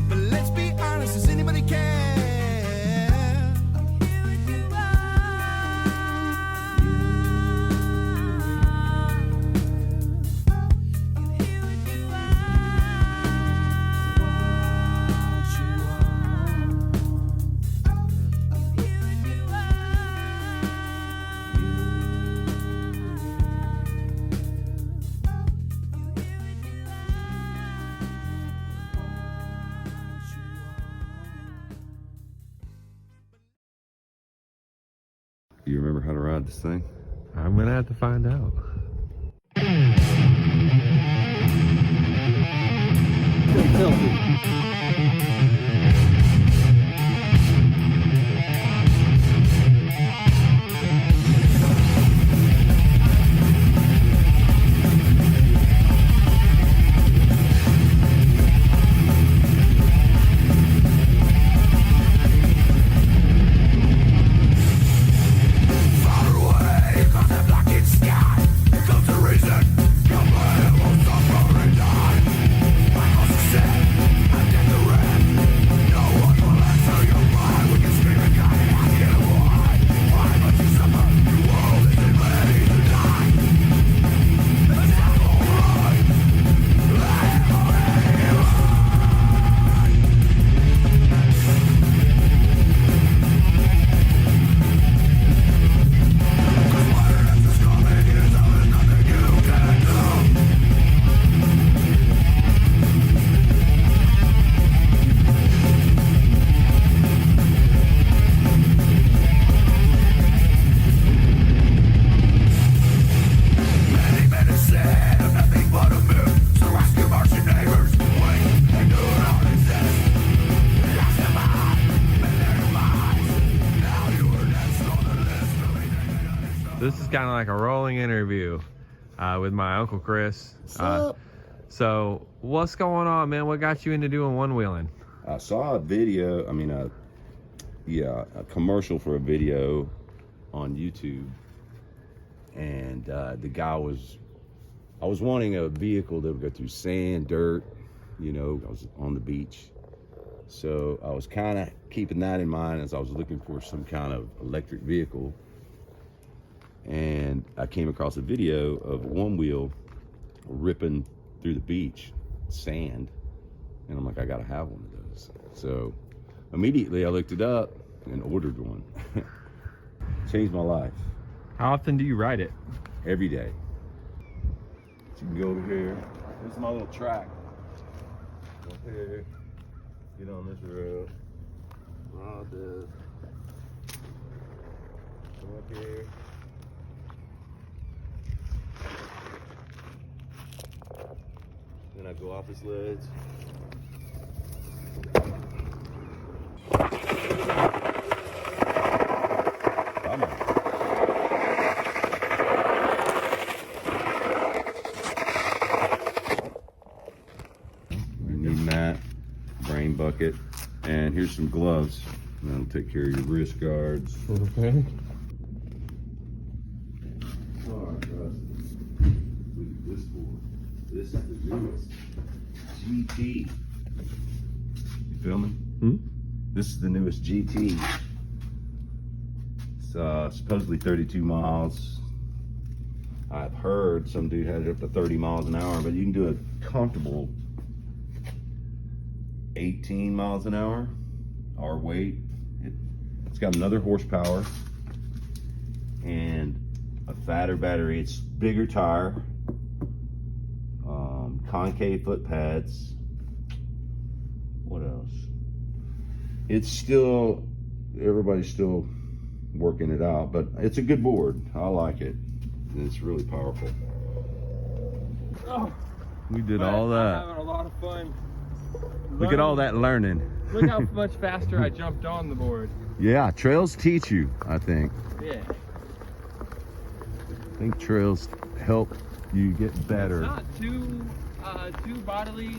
[SPEAKER 3] But let's be honest as anybody can.
[SPEAKER 8] You remember how to ride this thing? I'm gonna have to find out. This is kind of like a rolling interview with my Uncle Chris. So what's going on, man? What got you into doing one-wheeling?
[SPEAKER 23] I saw a video, a commercial for a video on YouTube. And the guy I was wanting a vehicle that would go through sand, dirt, I was on the beach. So I was kind of keeping that in mind as I was looking for some kind of electric vehicle. and I came across a video of one wheel ripping through the beach, sand, and I'm like, I gotta have one of those. So immediately I looked it up and ordered one. Changed my life.
[SPEAKER 8] How often do you ride it?
[SPEAKER 23] Every day. So you can go over here. This is my little track. Go up here, get on this road, ride this, go up here. Then I go off the sleds. Come on. New mat, brain bucket, and here's some gloves. That'll take care of your wrist guards.
[SPEAKER 8] Okay.
[SPEAKER 23] This is the newest GT. You filming?
[SPEAKER 8] Hmm?
[SPEAKER 23] This is the newest GT. It's supposedly 32 miles. I've heard some dude had it up to 30 miles an hour, but you can do a comfortable 18 miles an hour. Our weight. It's got another horsepower and a fatter battery. It's bigger tire. Concave foot pads. What else? It's still, everybody's still working it out, but it's a good board. I like it. And it's really powerful.
[SPEAKER 8] Oh, we did all that.
[SPEAKER 1] I'm having a lot of fun.
[SPEAKER 8] Look at all that learning.
[SPEAKER 1] Look how much faster I jumped on the board.
[SPEAKER 23] Yeah, trails teach you, I think.
[SPEAKER 1] Yeah.
[SPEAKER 23] I think trails help you get better.
[SPEAKER 1] It's not too bodily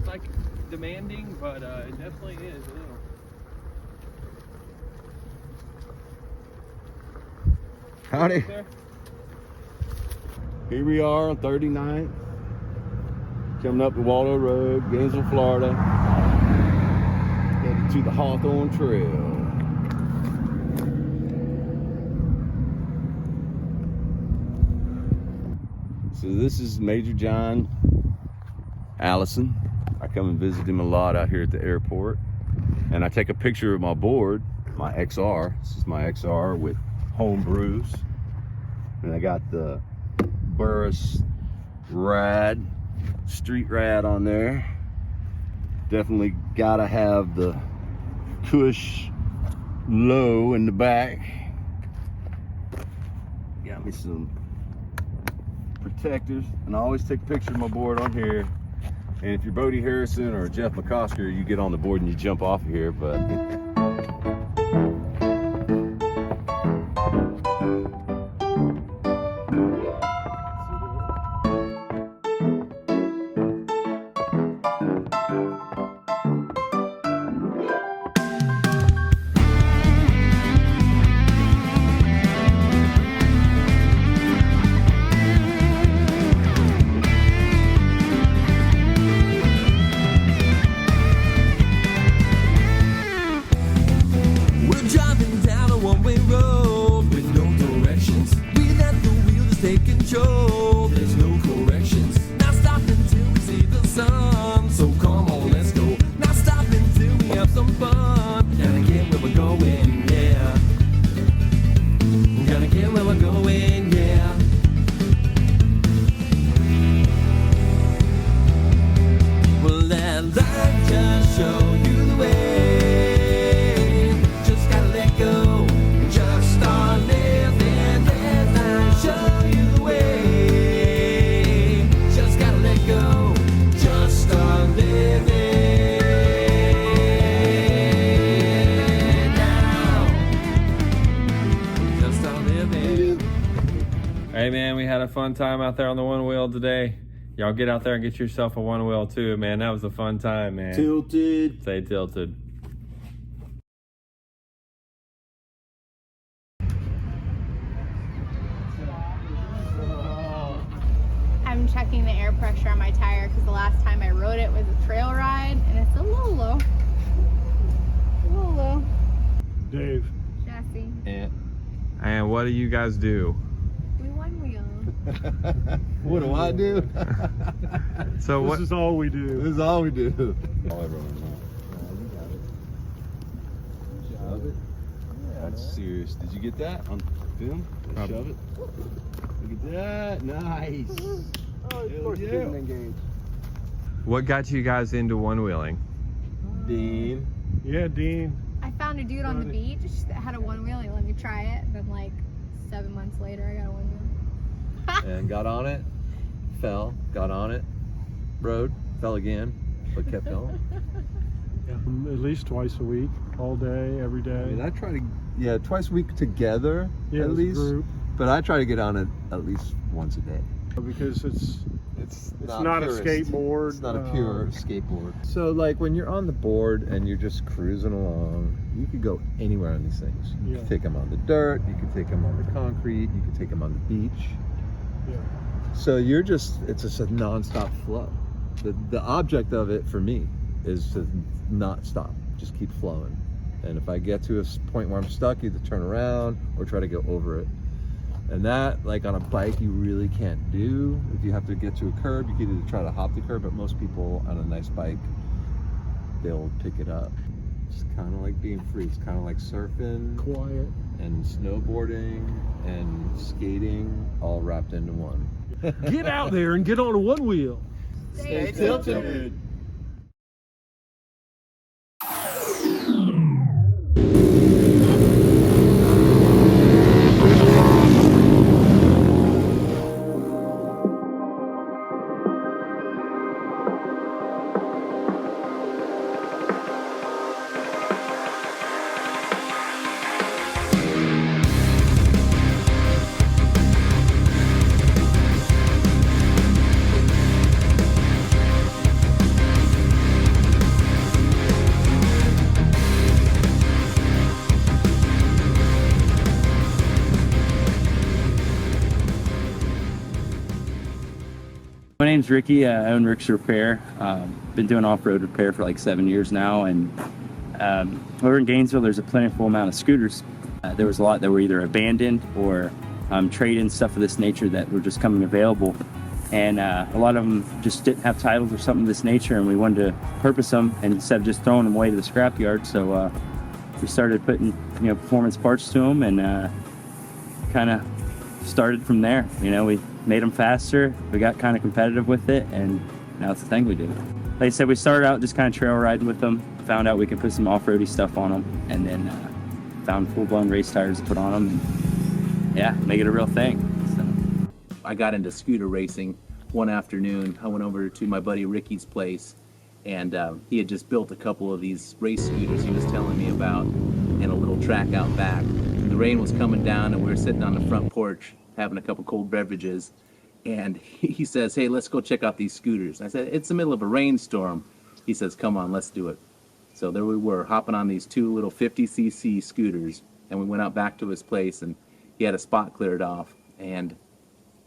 [SPEAKER 1] like demanding, but it definitely is a little.
[SPEAKER 23] Howdy. Here we are on 39th, coming up the Waldo Road, Gainesville, Florida, headed to the Hawthorne Trail. So this is Major John Allison. I come and visit him a lot out here at the airport, and I take a picture of my board, my XR. This is my XR with home brews, and I got the Burris Rad, Street Rad on there. Definitely gotta have the Cush low in the back. Got me some protectors, and I always take a picture of my board on here. And if you're Bodie Harrison or Jeff McCosker, you get on the board and you jump off of here, but
[SPEAKER 3] We're driving down a one-way road with no directions. We let the wheel just take control. There's no corrections. Not stop until we see the sun. So come on, let's go. Not stop until we have some fun. Gotta get where we're going, yeah. Gotta get where we're going, yeah. Well, let life just show you the way.
[SPEAKER 8] Hey man, we had a fun time out there on the one wheel today. Y'all get out there and get yourself a one wheel too, man. That was a fun time, man.
[SPEAKER 23] Tilted.
[SPEAKER 8] Say tilted.
[SPEAKER 14] I'm checking the air pressure on my tire because the last time I rode it was a trail ride and it's a little low. A little low.
[SPEAKER 2] Dave.
[SPEAKER 14] Jesse.
[SPEAKER 8] And what do you guys do?
[SPEAKER 20] We one wheel.
[SPEAKER 23] What do I do?
[SPEAKER 8] So what?
[SPEAKER 2] This is all we do.
[SPEAKER 23] This is all we do. All everyone knows. Shove it. That's serious. Did you get that on film? Shove it. Look at that. Nice.
[SPEAKER 9] Oh, of course, getting engaged.
[SPEAKER 8] What got you guys into one wheeling?
[SPEAKER 23] Dean.
[SPEAKER 2] Yeah, Dean.
[SPEAKER 20] I found a dude on the beach that had a one wheel. He let me try it. And then like 7 months later, I got a one wheel.
[SPEAKER 23] And got on it, fell, got on it, rode, fell again, but kept going.
[SPEAKER 2] At least twice a week, all day, every day.
[SPEAKER 23] I mean, I try to, yeah, twice a week together,
[SPEAKER 2] Yeah,
[SPEAKER 23] at
[SPEAKER 2] as a
[SPEAKER 23] least.
[SPEAKER 2] group.
[SPEAKER 23] But I try to get on it at least once a day.
[SPEAKER 2] Because it's not a
[SPEAKER 23] purist.
[SPEAKER 2] skateboard.
[SPEAKER 23] It's not a pure skateboard. So like when you're on the board and you're just cruising along, you could go anywhere on these things. You could take them on the dirt, you could take them on the concrete, you could take them on the beach.
[SPEAKER 2] Yeah.
[SPEAKER 23] So you're just, it's just a non-stop flow. The object of it for me is to not stop, just keep flowing. And if I get to a point where I'm stuck, either turn around or try to go over it. And that, like on a bike, you really can't do. If you have to get to a curb, you can either try to hop the curb, but most people on a nice bike, they'll pick it up. It's kind of like being free. It's kind of like surfing,
[SPEAKER 2] quiet,
[SPEAKER 23] and snowboarding and skating all wrapped into one.
[SPEAKER 2] Get out there and get on a one wheel.
[SPEAKER 23] Stay tilted.
[SPEAKER 4] My name's Ricky. I own Rick's Repair. Been doing off-road repair for like 7 years now, and over in Gainesville there's a plentiful amount of scooters. There was a lot that were either abandoned or trade-in, stuff of this nature that were just coming available, and a lot of them just didn't have titles or something of this nature, and we wanted to purpose them and instead of just throwing them away to the scrapyard. So we started putting performance parts to them, and kind of started from there. We made them faster, we got kind of competitive with it, and now it's the thing we do. Like I said, we started out just kind of trail riding with them, found out we could put some off-roady stuff on them, and then found full-blown race tires to put on them, and yeah, make it a real thing. So.
[SPEAKER 10] I got into scooter racing one afternoon. I went over to my buddy Ricky's place, and he had just built a couple of these race scooters he was telling me about in a little track out back. The rain was coming down, and we were sitting on the front porch having a couple cold beverages, and he says, "Hey, let's go check out these scooters." I said, "It's the middle of a rainstorm." He says, "Come on, let's do it." So there we were, hopping on these two little 50cc scooters, and we went out back to his place, and he had a spot cleared off, and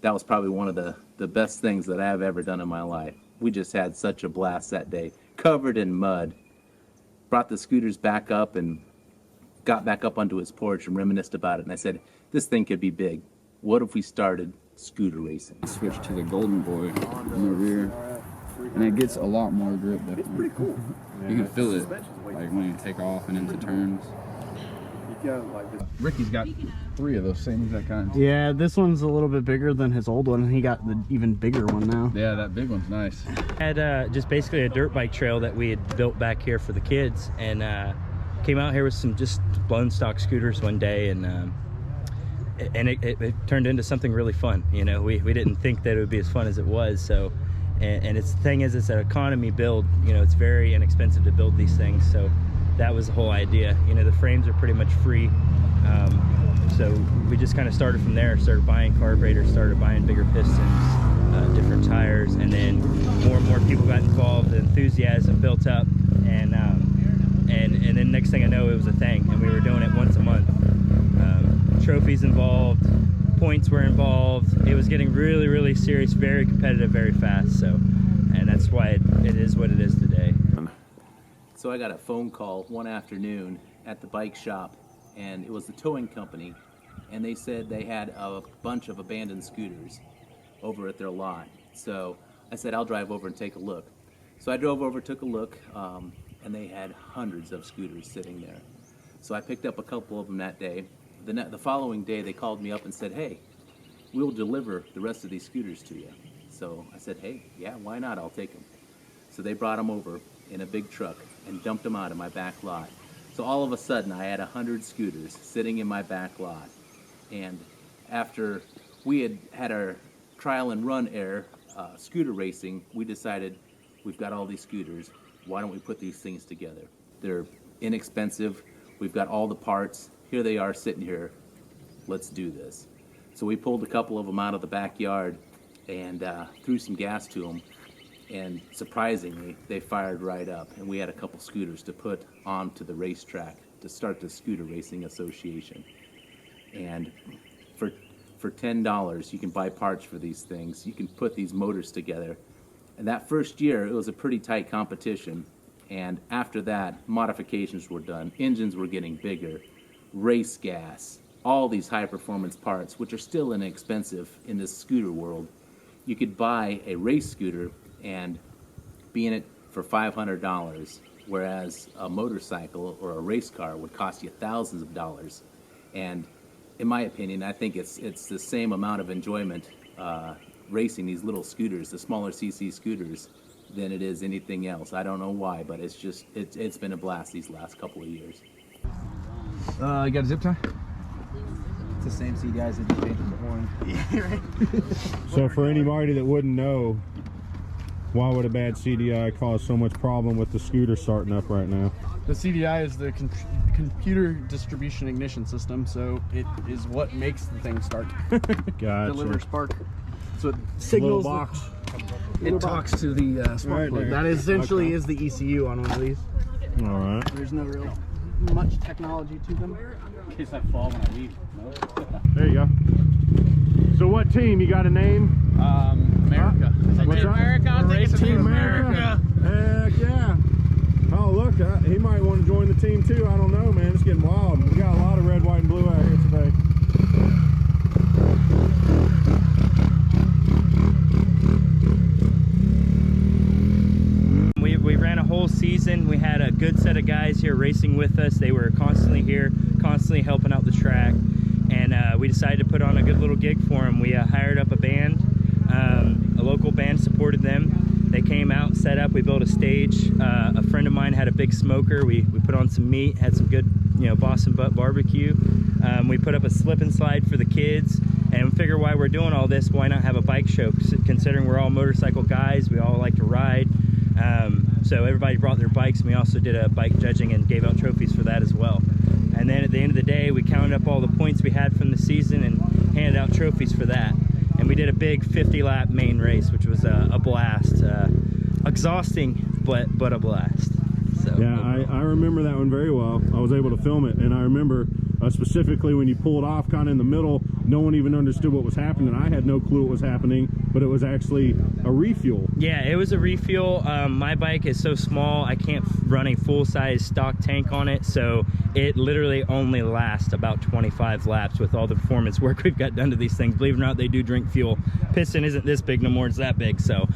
[SPEAKER 10] that was probably one of the best things that I've ever done in my life. We just had such a blast that day, covered in mud. Brought the scooters back up and got back up onto his porch and reminisced about it, and I said, this thing could be big. What if we started scooter racing?
[SPEAKER 11] Switch to the Golden Boy in the rear, and it gets a lot more grip. Definitely. It's pretty cool. You can feel it, like when you take off and into turns. Ricky's got 3 of those same exact kinds.
[SPEAKER 9] Yeah, this one's a little bit bigger than his old one. He got the even bigger one now.
[SPEAKER 11] Yeah, that big one's nice.
[SPEAKER 4] Had just basically a dirt bike trail that we had built back here for the kids, and came out here with some just blown stock scooters one day, and it turned into something really fun. We didn't think that it would be as fun as it was. So, and it's the thing is, it's an economy build. It's very inexpensive to build these things. So that was the whole idea. The frames are pretty much free. So we just kind of started from there, started buying carburetors, started buying bigger pistons, different tires, and then more and more people got involved, the enthusiasm built up, and then next thing I know, it was a thing, and we were doing it once a month. Trophies involved, points were involved. It was getting really, really serious, very competitive, very fast. So, and that's why it is what it is today.
[SPEAKER 10] So I got a phone call one afternoon at the bike shop, and it was the towing company, and they said they had a bunch of abandoned scooters over at their lot. So I said, I'll drive over and take a look. So I drove over, took a look, and they had hundreds of scooters sitting there. So I picked up a couple of them that day. The following day, they called me up and said, hey, we'll deliver the rest of these scooters to you. So I said, hey, yeah, why not? I'll take them. So they brought them over in a big truck and dumped them out of my back lot. So all of a sudden, I had 100 scooters sitting in my back lot. And after we had our trial and run scooter racing, we decided we've got all these scooters. Why don't we put these things together? They're inexpensive. We've got all the parts. Here they are sitting here. Let's do this. So we pulled a couple of them out of the backyard and threw some gas to them. And surprisingly, they fired right up. And we had a couple scooters to put onto the racetrack to start the Scooter Racing Association. And for $10, you can buy parts for these things. You can put these motors together. And that first year, it was a pretty tight competition. And after that, modifications were done. Engines were getting bigger, race gas, all these high-performance parts, which are still inexpensive in this scooter world. You could buy a race scooter and be in it for $500, whereas a motorcycle or a race car would cost you thousands of dollars. And in my opinion, I think it's the same amount of enjoyment racing these little scooters, the smaller CC scooters, than it is anything else. I don't know why, but it's been a blast these last couple of years.
[SPEAKER 12] You got a zip tie?
[SPEAKER 13] It's the same CDIs that you changed the horn.
[SPEAKER 12] Yeah, right.
[SPEAKER 2] So for anybody that wouldn't know, why would a bad CDI cause so much problem with the scooter starting up right now?
[SPEAKER 12] The CDI is the computer distribution ignition system, so it is what makes the thing start.
[SPEAKER 2] Gotcha.
[SPEAKER 12] Delivers spark. So it signals.
[SPEAKER 2] Little box.
[SPEAKER 12] It talks to the spark plug. That essentially is the ECU on one of these.
[SPEAKER 2] All right.
[SPEAKER 12] There's no real much technology to them.
[SPEAKER 13] In case I fall when I leave. No?
[SPEAKER 2] There you go. So what team? You got a name?
[SPEAKER 13] America.
[SPEAKER 2] What's that?
[SPEAKER 13] America. I'll take it
[SPEAKER 2] Team America. Heck yeah. Oh look, he might want to join the team too. I don't know, man. It's getting wild. We got a lot of red, white, and blue out here today.
[SPEAKER 4] We ran a whole season. We had a good set of guys here racing with us. They were constantly here, constantly helping out the track. And we decided to put on a good little gig for them. We hired up a band. A local band supported them. They came out, set up, we built a stage. A friend of mine had a big smoker. We put on some meat, had some good, Boston butt barbecue. We put up a slip and slide for the kids. And we figure why we're doing all this, why not have a bike show? Considering we're all motorcycle guys, we all like to ride. So everybody brought their bikes, and we also did a bike judging and gave out trophies for that as well. And then at the end of the day, we counted up all the points we had from the season and handed out trophies for that. And we did a big 50-lap main race, which was a blast. Exhausting, but a blast. So,
[SPEAKER 2] yeah, I remember that one very well. I was able to film it, and I remember specifically when you pulled off kind of in the middle, no one even understood what was happening. I had no clue what was happening, but it was actually a refuel.
[SPEAKER 4] Yeah, it was a refuel. My bike is so small, I can't run a full-size stock tank on it, so it literally only lasts about 25 laps with all the performance work we've got done to these things. Believe it or not, they do drink fuel. Piston isn't this big no more, it's that big, so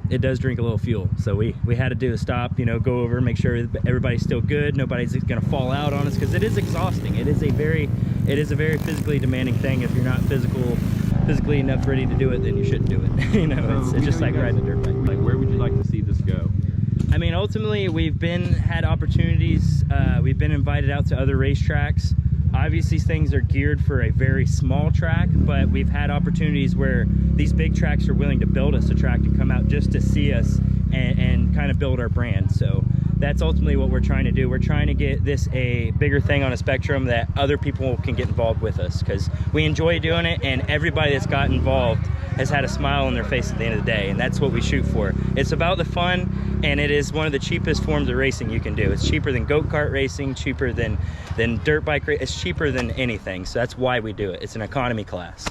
[SPEAKER 4] it does drink a little fuel. So we had to do a stop, go over, make sure everybody's still good, nobody's gonna fall out on us, because it is exhausting. It is a very physically demanding thing. If you're not physically enough ready to do it, then you shouldn't do it. It's just like riding a dirt bike.
[SPEAKER 1] Like, where would you like to see this go?
[SPEAKER 4] I mean, ultimately, we've had opportunities. We've been invited out to other racetracks. Obviously, things are geared for a very small track, but we've had opportunities where these big tracks are willing to build us a track and come out just to see us and kind of build our brand. So that's ultimately what we're trying to do. We're trying to get this a bigger thing on a spectrum that other people can get involved with us, because we enjoy doing it, and everybody that's got involved has had a smile on their face at the end of the day, and that's what we shoot for. It's about the fun, and it is one of the cheapest forms of racing you can do. It's cheaper than go-kart racing, cheaper than dirt bike racing. It's cheaper than anything, so that's why we do it. It's an economy class.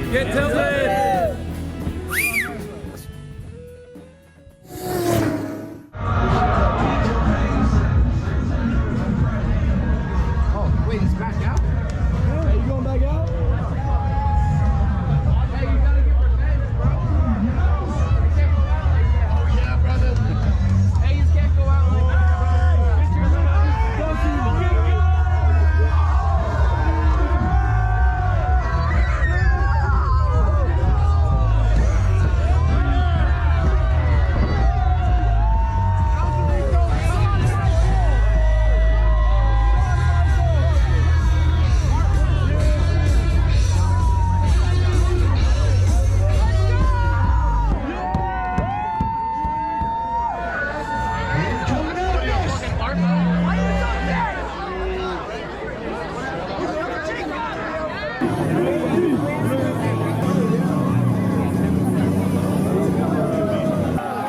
[SPEAKER 1] Get tilted!
[SPEAKER 9] Oh, wait, it's back out? Hey, you going back out? Hey, you gotta get revenge, bro. You can't go out like that. Oh, yeah, brother. Hey, you can't go out like that, bro. Don't you get it?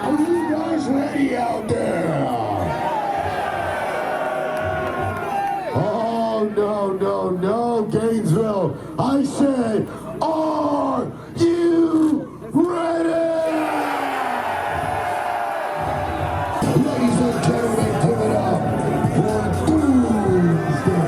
[SPEAKER 3] Are you guys ready out there? Oh, no, no, no, Gainesville. I say, are you ready? Ladies and gentlemen, give it up for Doomsday.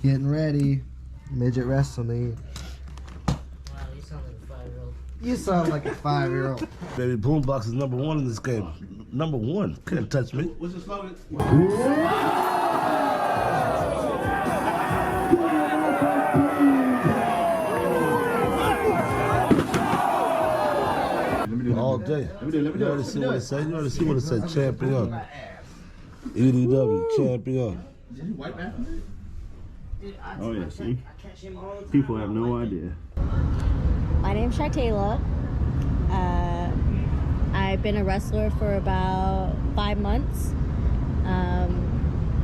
[SPEAKER 6] Getting ready. Midget wrestling. You sound like a 5-year-old.
[SPEAKER 15] Baby, Boombox is #1 in this game. #1. Can't touch me.
[SPEAKER 9] What's the slogan?
[SPEAKER 15] All day. You already see what it said. You already see what it said. Champion. EDW. Champion.
[SPEAKER 2] Oh yeah, see? People have no idea.
[SPEAKER 16] My name's Shartayla. I've been a wrestler for about 5 months.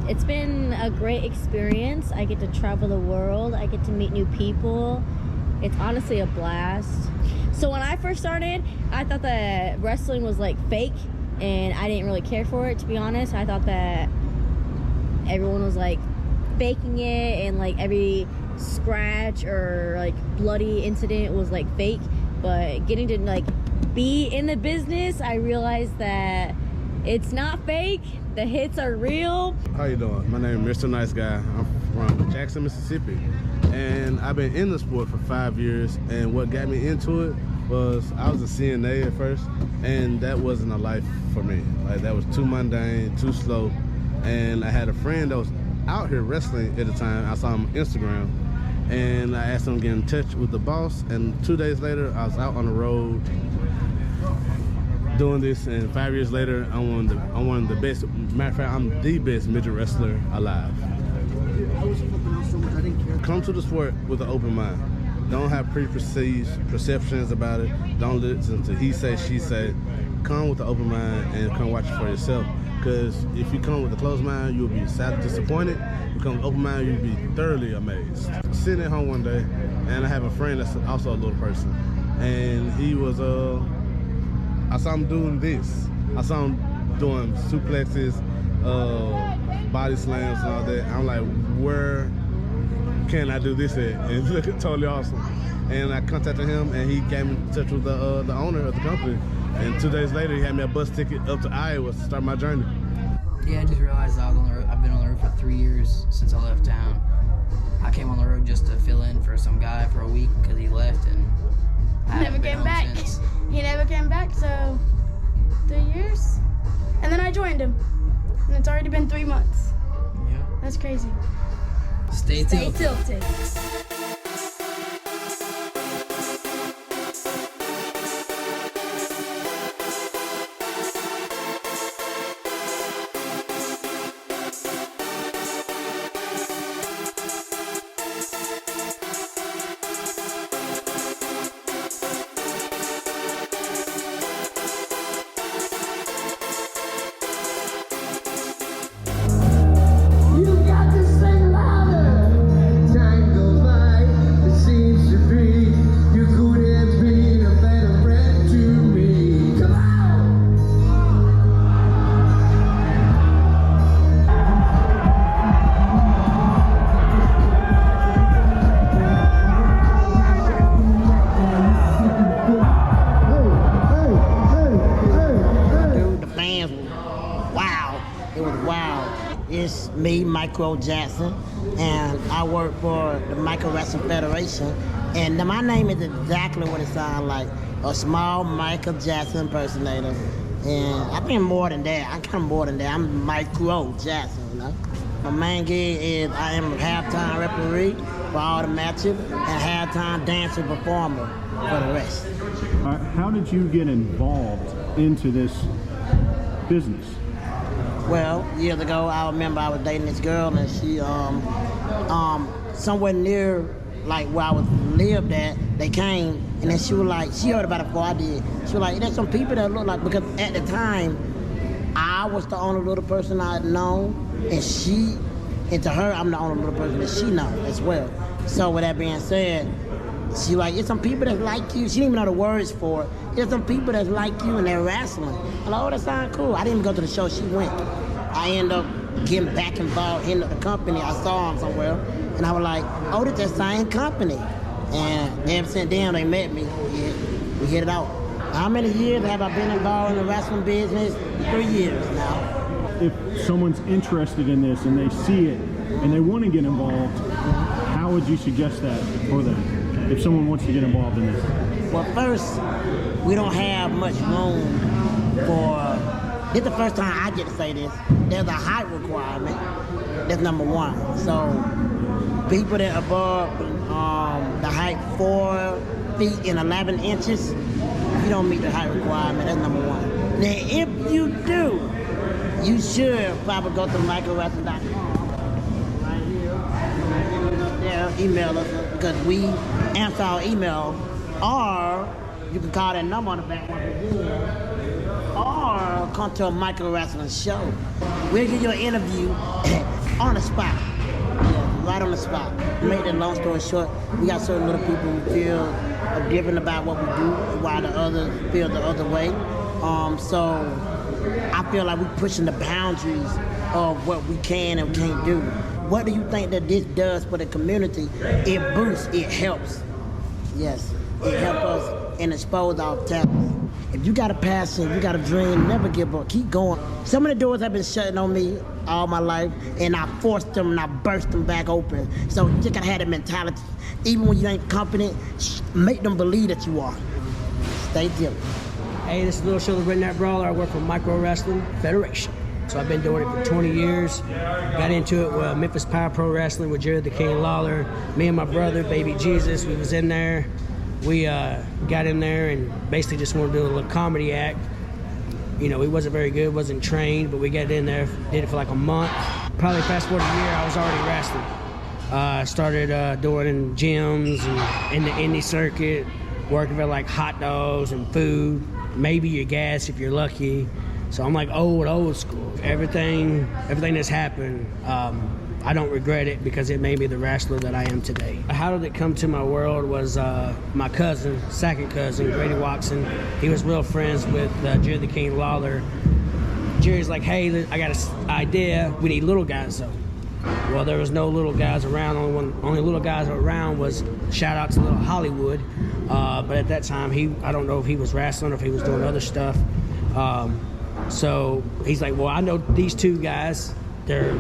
[SPEAKER 16] It's been a great experience. I get to travel the world. I get to meet new people. It's honestly a blast. So when I first started, I thought that wrestling was like fake, and I didn't really care for it, to be honest. I thought that everyone was like faking it, and like every scratch or like bloody incident was like fake. But getting to like be in the business, I realized that it's not fake. The hits are real.
[SPEAKER 17] How you doing? My name is Mr. Nice Guy. I'm from Jackson, Mississippi, and I've been in the sport for 5 years. And what got me into it was I was a CNA at first, and that wasn't a life for me. Like, that was too mundane, too slow. And I had a friend that was out here wrestling at the time. I saw him on Instagram, and I asked him to get in touch with the boss. And 2 days later, I was out on the road doing this, and 5 years later, I'm one of the best. Matter of fact, I'm the best midget wrestler alive. Come to the sport with an open mind. Don't have preconceived perceptions about it. Don't listen to he say, she say. Come with an open mind and come watch it for yourself. Because if you come with a closed mind, you'll be sadly disappointed. If you come with an open mind, you'll be thoroughly amazed. Sitting at home one day, and I have a friend that's also a little person, and he was I saw him doing this. I saw him doing suplexes, body slams and all that. I'm like, where can I do this at? And it looked totally awesome. And I contacted him, and he came in touch with the owner of the company. And 2 days later, he had me a bus ticket up to Iowa to start my journey.
[SPEAKER 24] Yeah, I just realized I was on the road. I've been on the road for 3 years since I left town. I came on the road just to fill in for some guy for a week because he left, and I
[SPEAKER 25] never came back.
[SPEAKER 24] Since.
[SPEAKER 25] He never came back, so 3 years. And then I joined him. And it's already been 3 months.
[SPEAKER 24] Yeah.
[SPEAKER 25] That's crazy.
[SPEAKER 24] Stay tilted.
[SPEAKER 5] Mike Crow Jackson, and I work for the Micro Wrestling Federation. And my name is exactly what it sounds like, a small Michael Jackson impersonator. And I've been more than that. I'm kind of more than that. I'm Mike Crow Jackson, you know. My main gig is I am a halftime referee for all the matches and halftime dancer performer for the rest.
[SPEAKER 2] How did you get involved into this business?
[SPEAKER 5] Well, years ago, I remember I was dating this girl, and she, somewhere near, like where I was lived at, they came, and then she was like, she heard about it before I did. She was like, there's some people that look like, because at the time, I was the only little person I had known, and to her, I'm the only little person that she knows as well. So with that being said, she like, there's some people that like you. She didn't even know the words for it. There's some people that like you and they're wrestling. I'm like, oh, that sounds cool. I didn't even go to the show, she went. I ended up getting back involved in the company. I saw them somewhere, and I was like, oh, that's the same company. And ever since then, they met me. We hit it out. How many years have I been involved in the wrestling business? 3 years now.
[SPEAKER 2] If someone's interested in this and they see it and they want to get involved, how would you suggest that for them? If someone wants to get involved in this?
[SPEAKER 5] Well, first, we don't have much room for, this is the first time I get to say this, there's a height requirement. That's number one. So people that are above the height 4 feet and 11 inches, you don't meet the height requirement. That's number one. Now, if you do, you should probably go to microwrestling.com. Right here. There, email us, because we answer our email, or you can call that number on the back once again, or come to a Micro Wrestling show. We'll give you an interview on the spot. Yeah, right on the spot. To make that long story short, we got certain little people who feel different about what we do, while the others feel the other way. So I feel like we're pushing the boundaries of what we can and can't do. What do you think that this does for the community? It boosts, it helps. Yes, it helps us and expose our talents. If you got a passion, you got a dream, never give up, keep going. Some of the doors have been shutting on me all my life, and I forced them and I burst them back open. So you just gotta have that mentality. Even when you ain't confident, make them believe that you are. Stay diligent.
[SPEAKER 7] Hey, this is Little Show, the Redneck Brawler. I work for Micro Wrestling Federation. So I've been doing it for 20 years. Got into it with Memphis Power Pro Wrestling with Jerry the King Lawler. Me and my brother, Baby Jesus, we was in there. We got in there and basically just wanted to do a little comedy act. You know, we wasn't very good, wasn't trained, but we got in there, did it for like a month. Probably fast forward a year, I was already wrestling. Started doing in gyms and in the indie circuit, working for like hot dogs and food, maybe your gas if you're lucky. So I'm like old school. Everything that's happened, I don't regret it because it made me the wrestler that I am today. How did it come to my world was my cousin, second cousin, Grady Watson. He was real friends with Jerry the King Lawler. Jerry's like, hey, I got an idea. We need little guys though. Well, there was no little guys around. Only little guys around was, shout out to Little Hollywood. But at that time, I don't know if he was wrestling or if he was doing other stuff. So he's like, well, I know these two guys. They're,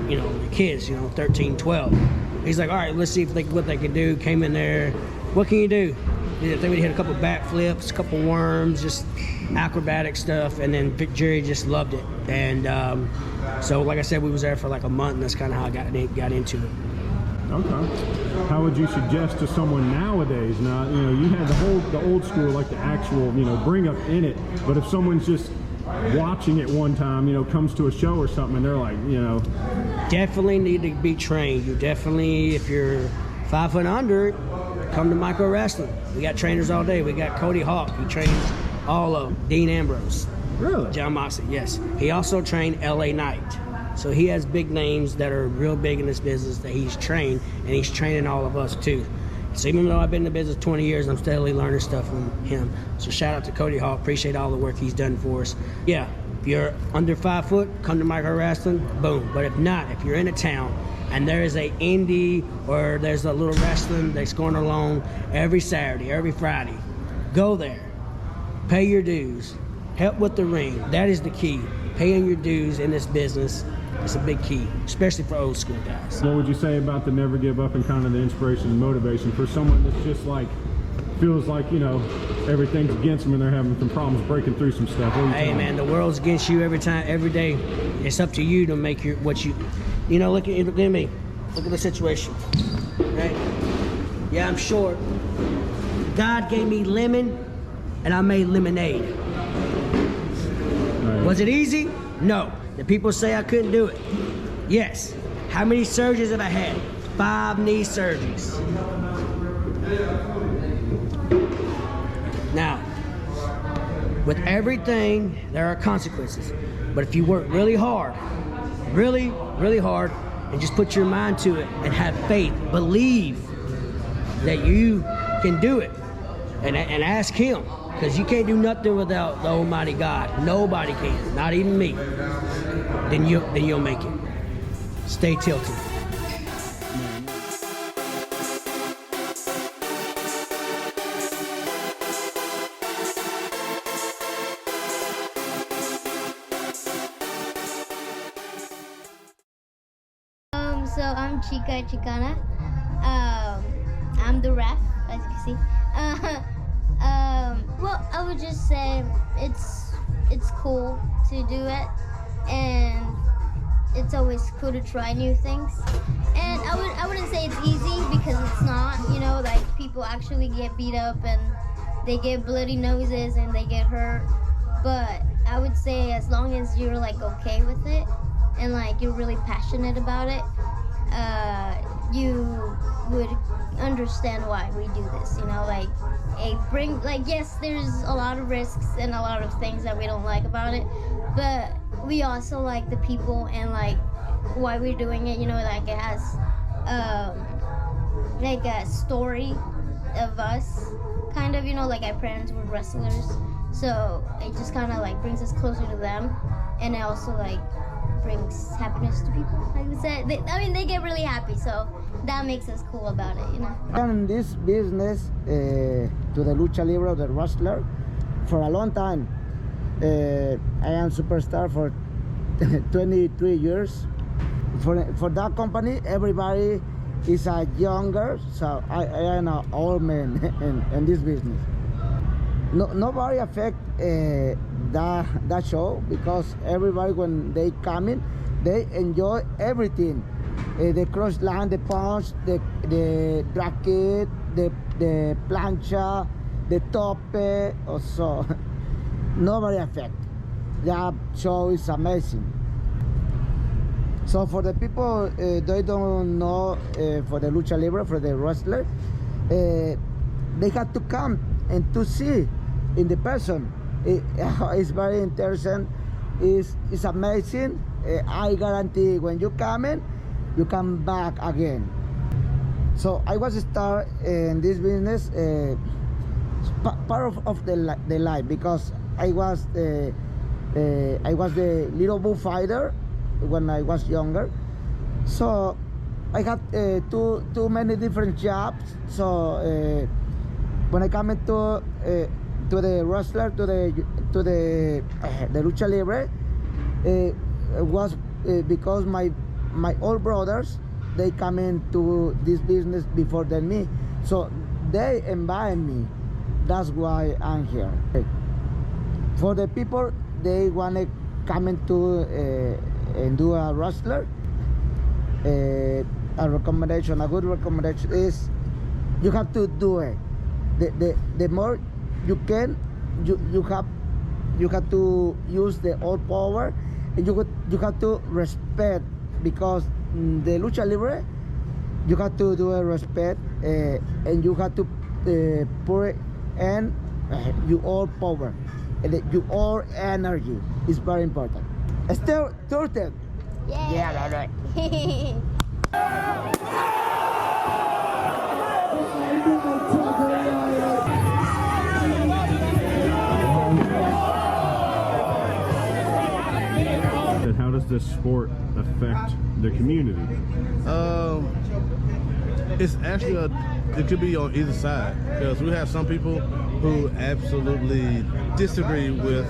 [SPEAKER 7] kids, 13, 12. He's like, all right, let's see what they can do. Came in there. What can you do? They would hit a couple back flips, a couple worms, just acrobatic stuff. And then Jerry just loved it. And so, like I said, we was there for like a month, and that's kind of how I got into it.
[SPEAKER 2] Okay. How would you suggest to someone nowadays? Now, you had the old school, like the actual, bring up in it. But if someone's just watching it one time, comes to a show or something, and they're like,
[SPEAKER 7] Definitely need to be trained. You definitely, if you're 5 foot under, come to Micro Wrestling. We got trainers all day. We got Cody Hawk. He trains all of them. Dean Ambrose.
[SPEAKER 2] Really?
[SPEAKER 7] John Moxley, yes. He also trained LA Knight. So he has big names that are real big in this business that he's trained, and he's training all of us too. So even though I've been in the business 20 years, I'm steadily learning stuff from him. So shout out to Cody Hawk. Appreciate all the work he's done for us. Yeah, if you're under 5 foot, come to Micro Wrestling, boom. But if not, if you're in a town and there is a indie or there's a little wrestling that's going along every Saturday, every Friday, go there. Pay your dues. Help with the ring. That is the key. Paying your dues in this business It's a big key, especially for old school guys.
[SPEAKER 2] What would you say about the never give up and kind of the inspiration and motivation for someone that's just like, feels like, you know, everything's against them and they're having some problems breaking through some stuff?
[SPEAKER 7] Hey man, the world's against you every time, every day. It's up to you to make your, what you know, look at me. Look at the situation, right? Yeah, I'm short. God gave me lemon and I made lemonade. Right. Was it easy? No. The people say I couldn't do it. Yes. How many surgeries have I had? 5 knee surgeries. Now, with everything, there are consequences. But if you work really hard, really, really hard, and just put your mind to it and have faith, believe that you can do it, and ask Him, because you can't do nothing without the Almighty God. Nobody can, not even me. Then you'll make it. Stay tilted.
[SPEAKER 14] So I'm Chica Chicana. I'm the ref, as you can see. Well, I would just say it's cool to do it, and it's always cool to try new things. And I wouldn't say it's easy, because it's not. You know, like, people actually get beat up and they get bloody noses and they get hurt. But I would say as long as you're like okay with it and like you're really passionate about it, you would understand why we do this, you know, like yes, there's a lot of risks and a lot of things that we don't like about it, but we also like the people and like why we're doing it, you know, like it has like a story of us, kind of, you know, like our parents were wrestlers, so it just kind of like brings us closer to them, and it also like brings happiness to people. Like we said, they get really happy, so that makes us cool about it, you know.
[SPEAKER 18] I'm in this business to the lucha libre, the wrestler, for a long time. I am superstar for 23 years. For that company, everybody is a younger, so I am an old man in this business. Nobody affect that show, because everybody, when they come in, they enjoy everything. The cross line, the punch, the drag kick, the plancha, the tope, also. Nobody affect. That show is amazing. So for the people they don't know, for the lucha libre, for the wrestler, they have to come and to see in the person. It's very interesting. It's amazing. I guarantee when you come in, you come back again. So I was start in this business part of the life, because I was the little bullfighter when I was younger. So I had too many different jobs. So when I come into to the wrestler, to the lucha libre, was because my old brothers, they come into this business before than me, so they invite me. That's why I'm here. For the people, they want to come into and do a wrestler. A recommendation, a good recommendation is you have to do it. The more you can, you have to use the all power, and you have to respect, because the lucha libre, you have to do a respect, and you have to put it in your all power, and your all energy is very important. Still tilted. Yeah, right.
[SPEAKER 2] How does this sport affect the community?
[SPEAKER 17] It's actually it could be on either side, because we have some people who absolutely disagree with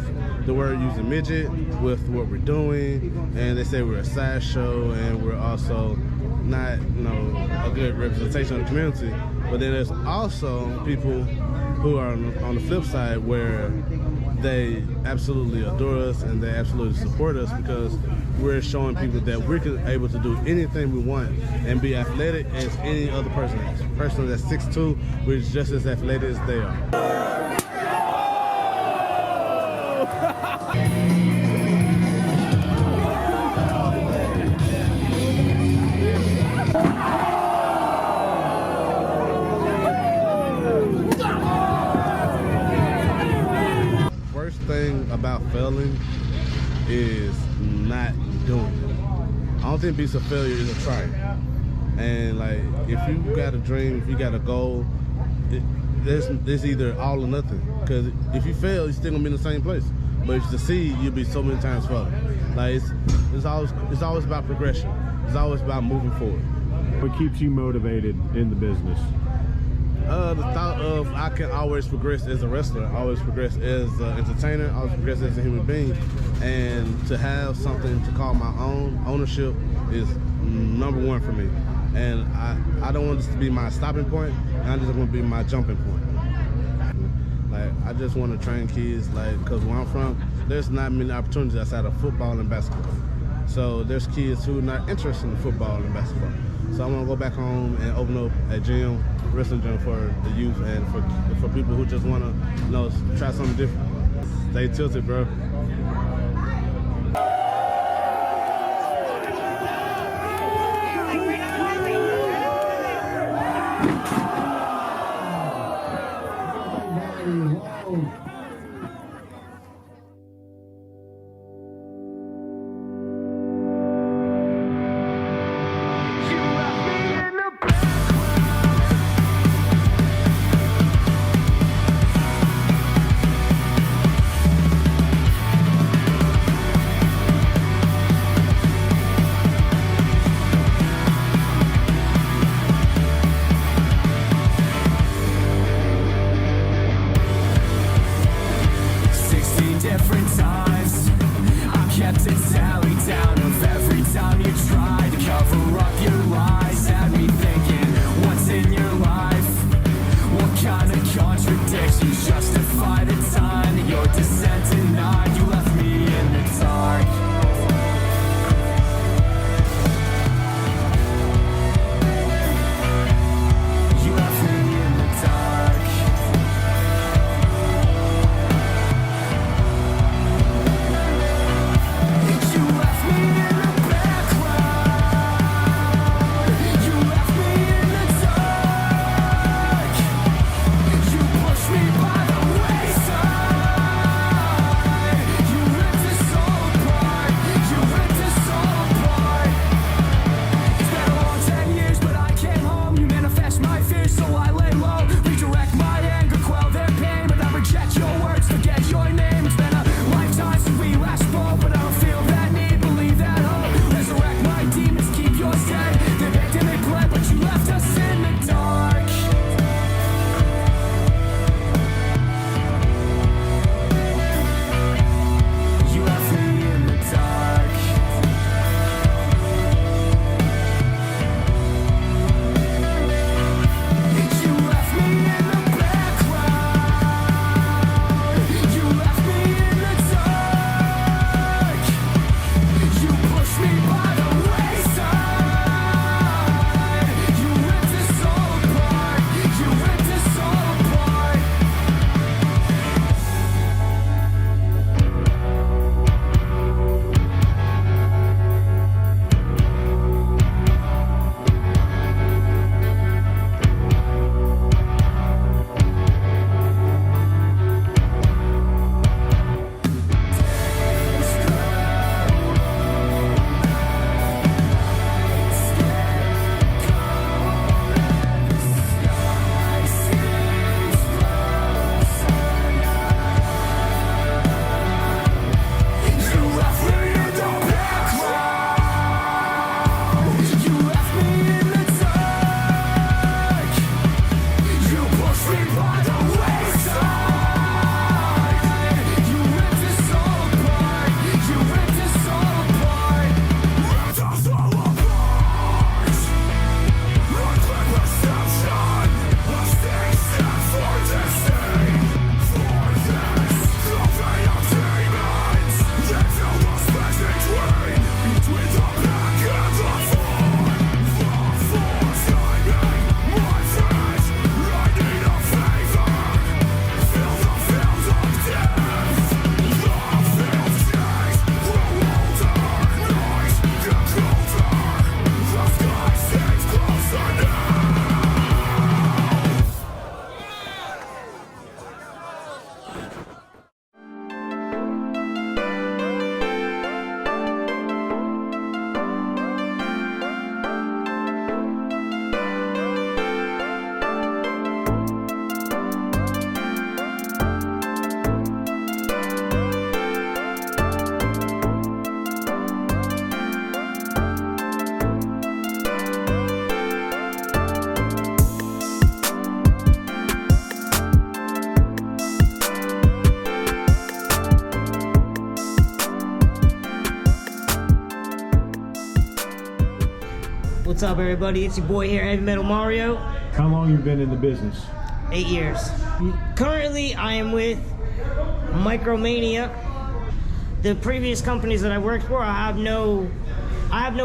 [SPEAKER 17] the word using midget with what we're doing, and they say we're a sideshow and we're also not, a good representation of the community. But then there's also people who are on the flip side where they absolutely adore us and they absolutely support us because we're showing people that we're able to do anything we want and be athletic as any other person is. A person that's 6'2", we're just as athletic as they are. Worst thing about failing is not doing it. I don't think being a failure is a try. And like, if you got a dream, if you got a goal, there's either all or nothing. Because if you fail, you're still gonna be in the same place. But if you succeed, you'll be so many times further. Like it's always about progression. It's always about moving forward.
[SPEAKER 2] What keeps you motivated in the business?
[SPEAKER 17] The thought of I can always progress as a wrestler, always progress as an entertainer, always progress as a human being, and to have something to call my own, ownership is #1 for me. And I don't want this to be my stopping point, I just want to be my jumping point. Like, I just want to train kids, like, because where I'm from, there's not many opportunities outside of football and basketball. So there's kids who are not interested in football and basketball. So I want to go back home and open up a gym, wrestling gym for the youth and for people who just want to, try something different. Stay tilted, bro.
[SPEAKER 8] What's up, everybody? It's your boy here, Heavy Metal Mario.
[SPEAKER 2] How long you been in the business?
[SPEAKER 8] 8 years. Currently, I am with Micromania. The previous companies that I worked for, I have no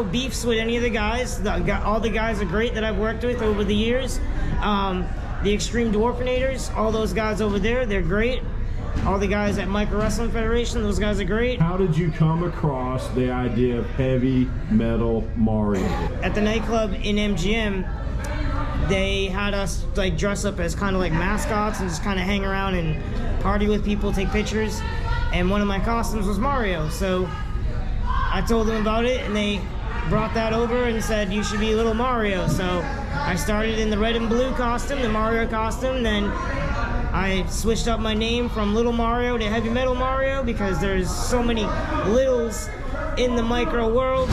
[SPEAKER 8] beefs with any of the guys. All the guys are great that I've worked with over the years. The Extreme Dwarfinators, all those guys over there, they're great. All the guys at Micro Wrestling Federation, those guys are great.
[SPEAKER 2] How did you come across the idea of Heavy Metal Mario?
[SPEAKER 8] At the nightclub in MGM, they had us like dress up as kind of like mascots and just kind of hang around and party with people, take pictures. And one of my costumes was Mario, so I told them about it, and they brought that over and said you should be Little Mario. So I started in the red and blue costume, the Mario costume, then I switched up my name from Little Mario to Heavy Metal Mario because there's so many littles in the micro world.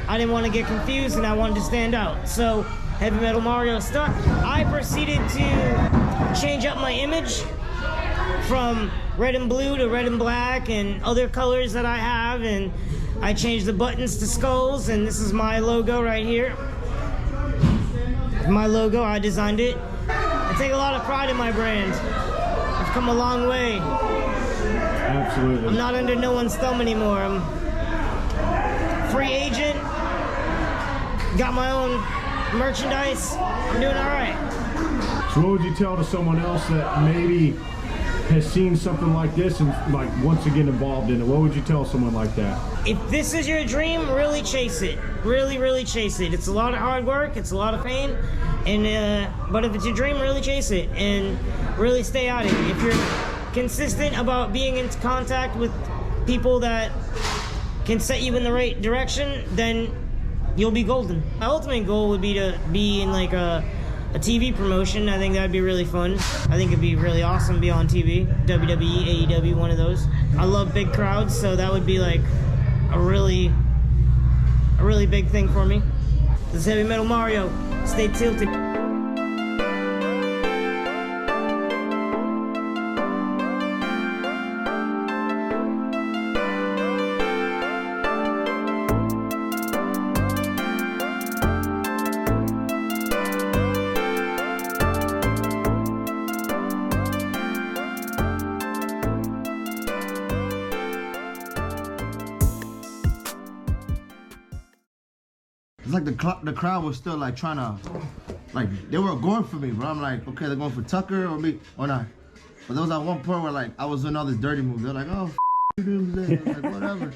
[SPEAKER 8] I didn't want to get confused and I wanted to stand out. So Heavy Metal Mario stuck. I proceeded to change up my image from red and blue to red and black and other colors that I have, and I changed the buttons to skulls, and this is my logo right here. My logo, I designed it. I take a lot of pride in my brand. I've come a long way.
[SPEAKER 2] Absolutely.
[SPEAKER 8] I'm not under no one's thumb anymore. I'm free agent. Got my own merchandise. I'm doing all right.
[SPEAKER 2] So what would you tell to someone else that maybe has seen something like this and like wants to get involved in it? What would you tell someone like that?
[SPEAKER 8] If this is your dream, really chase it. Really, really chase it. It's a lot of hard work. It's a lot of pain. And but if it's your dream, really chase it and really stay at it. If you're consistent about being in contact with people that can set you in the right direction, then you'll be golden. My ultimate goal would be to be in like a TV promotion. I think that'd be really fun. I think it'd be really awesome to be on TV. WWE, AEW, one of those. I love big crowds, so that would be like a really big thing for me. This is Heavy Metal Mario. Stay tilted.
[SPEAKER 19] It's like the crowd was still like trying to, like they were going for me, bro. I'm like, okay, they're going for Tucker or me or not. But there was at one point where like I was doing all this dirty moves. They're like, oh, like whatever.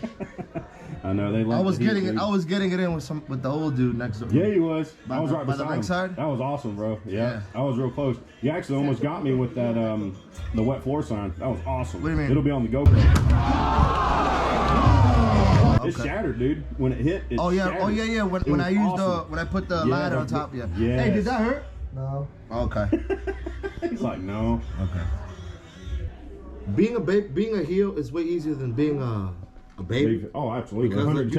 [SPEAKER 2] I know they.
[SPEAKER 19] I was getting it in with the old dude next door.
[SPEAKER 2] Yeah, he was. I was right
[SPEAKER 19] by the
[SPEAKER 2] beside him.
[SPEAKER 19] ringside.
[SPEAKER 2] That was awesome, bro. Yeah, I was real close. You actually almost got me with that the wet floor sign. That was awesome.
[SPEAKER 19] What do you mean?
[SPEAKER 2] It'll be on the GoPro. It's
[SPEAKER 19] Okay.
[SPEAKER 2] shattered, dude. When it hit, it shattered.
[SPEAKER 19] Oh yeah. When I used
[SPEAKER 2] awesome.
[SPEAKER 19] when I put the ladder on top, yeah.
[SPEAKER 2] Yes.
[SPEAKER 19] Hey, did that hurt?
[SPEAKER 6] No.
[SPEAKER 19] Okay.
[SPEAKER 2] He's like, no.
[SPEAKER 19] Okay. Being a heel is way easier than being a baby.
[SPEAKER 2] Oh, absolutely.
[SPEAKER 19] Because like,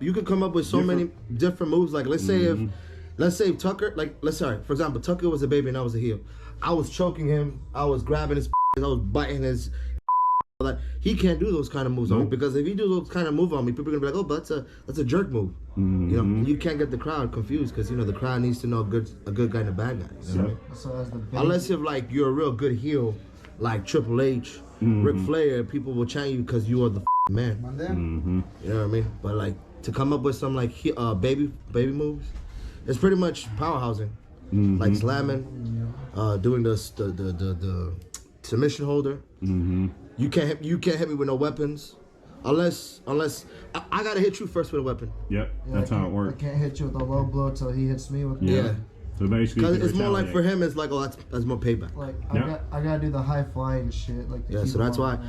[SPEAKER 19] you could come up with so many different moves. Like let's say if Tucker, for example, Tucker was a baby and I was a heel. I was choking him. I was grabbing his. I was biting his. Like he can't do those kind of moves on me, because if he do those kind of moves on me, people are gonna be like, oh, but that's a jerk move. You know, you can't get the crowd confused, because the crowd needs to know a good guy and a bad guy. You know what I mean?
[SPEAKER 6] So as the
[SPEAKER 19] Unless if like you're a real good heel, like Triple H, Ric Flair, people will chant you because you are the man. You know what I mean? But like to come up with some like baby moves, it's pretty much powerhousing, like slamming, doing the submission holder. You can't hit me with no weapons, unless I gotta hit you first with a weapon.
[SPEAKER 2] Yep, that's how it works.
[SPEAKER 6] I can't hit you with a low blow till he hits me with.
[SPEAKER 19] Yeah.
[SPEAKER 2] So basically,
[SPEAKER 19] because it's more like for him, it's like, oh, that's more payback.
[SPEAKER 6] Like I gotta do the high flying shit. Like
[SPEAKER 19] so that's why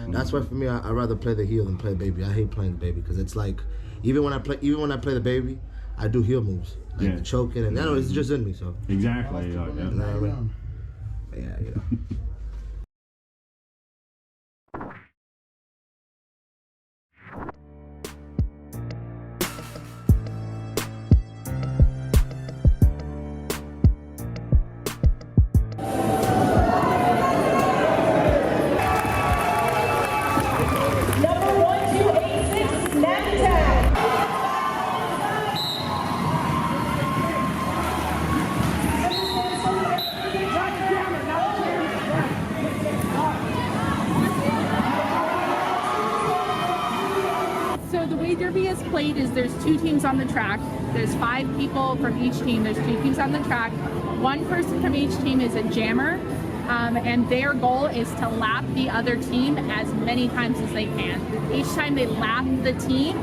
[SPEAKER 19] for me, I rather play the heel than play baby. I hate playing the baby because it's like even when I play the baby, I do heel moves like the choking, and I know it's just in me. So
[SPEAKER 2] exactly, like that.
[SPEAKER 19] You know what I mean? Yeah.
[SPEAKER 11] is there's 2 teams on the track. There's 5 people from each team. There's 2 teams on the track. 1 person from each team is a jammer, and their goal is to lap the other team as many times as they can. Each time they lap the team,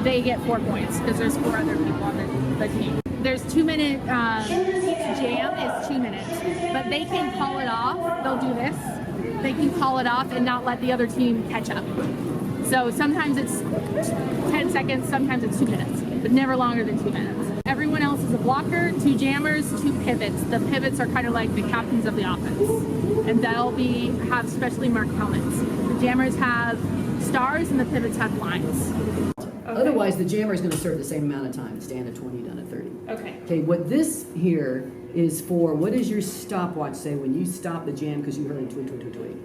[SPEAKER 11] they get 4 points because there's 4 other people on the team. There's 2-minute, each jam is 2 minutes, but they can call it off. They'll do this. They can call it off and not let the other team catch up. So sometimes it's 10 seconds, sometimes it's 2 minutes, but never longer than 2 minutes. Everyone else is a blocker, 2 jammers, 2 pivots. The pivots are kind of like the captains of the offense, and they'll have specially marked helmets. The jammers have stars and the pivots have lines.
[SPEAKER 20] Okay. Otherwise, the jammer is going to serve the same amount of time. Stand at 20, done at 30.
[SPEAKER 11] Okay.
[SPEAKER 20] Okay, what this here is for, what does your stopwatch say when you stop the jam because you heard a tweet, tweet, tweet, tweet?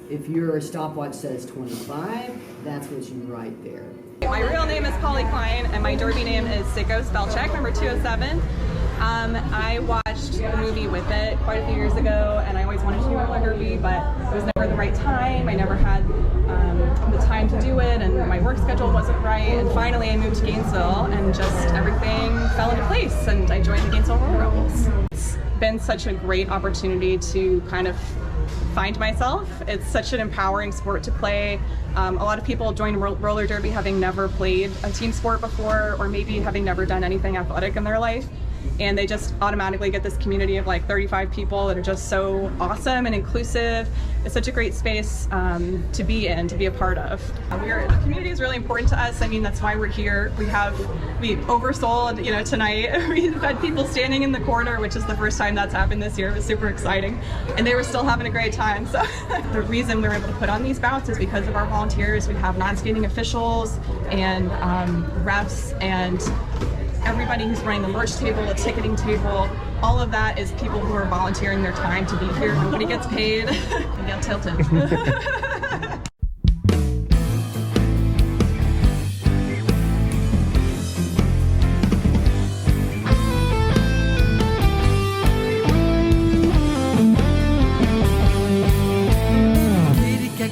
[SPEAKER 20] If your stopwatch says 25, that's what you write there.
[SPEAKER 21] My real name is Polly Klein, and my derby name is Sicko Spellcheck, number 207. I watched the movie With It quite a few years ago, and I always wanted to do roller derby, but it was never the right time. I never had the time to do it, and my work schedule wasn't right. And finally, I moved to Gainesville, and just everything fell into place, and I joined the Gainesville Roller Rebels. It's been such a great opportunity to kind of find myself. It's such an empowering sport to play. A lot of people join roller derby having never played a team sport before, or maybe having never done anything athletic in their life. And they just automatically get this community of like 35 people that are just so awesome and inclusive. It's such a great space to be in, to be a part of. The community is really important to us. I mean, that's why we're here. We oversold, tonight. We've had people standing in the corner, which is the first time that's happened this year. It was super exciting. And they were still having a great time. So the reason we were able to put on these bouts is because of our volunteers. We have non-skating officials and refs and everybody who's running the merch table, the ticketing table, all of that is people who are volunteering their time to be here. Nobody gets paid. I get tilted.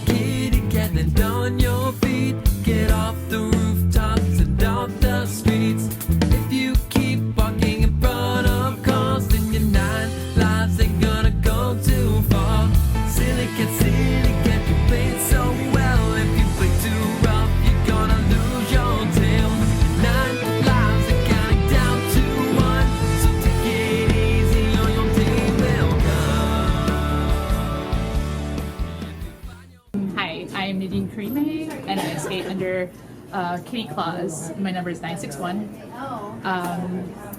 [SPEAKER 1] Kitty cat, land on your feet. Get off the rooftops and off the streets. If you keep walking in front of cars, then your 9 lives ain't gonna go too far. Silly cat, you play so well. If you play too rough, you're gonna lose your tail. 9 lives are counting down to 1, so take it easy or your day will come.
[SPEAKER 11] Hi, I am Nadine Karime, and I skate under Kitty Claus. My number is 961.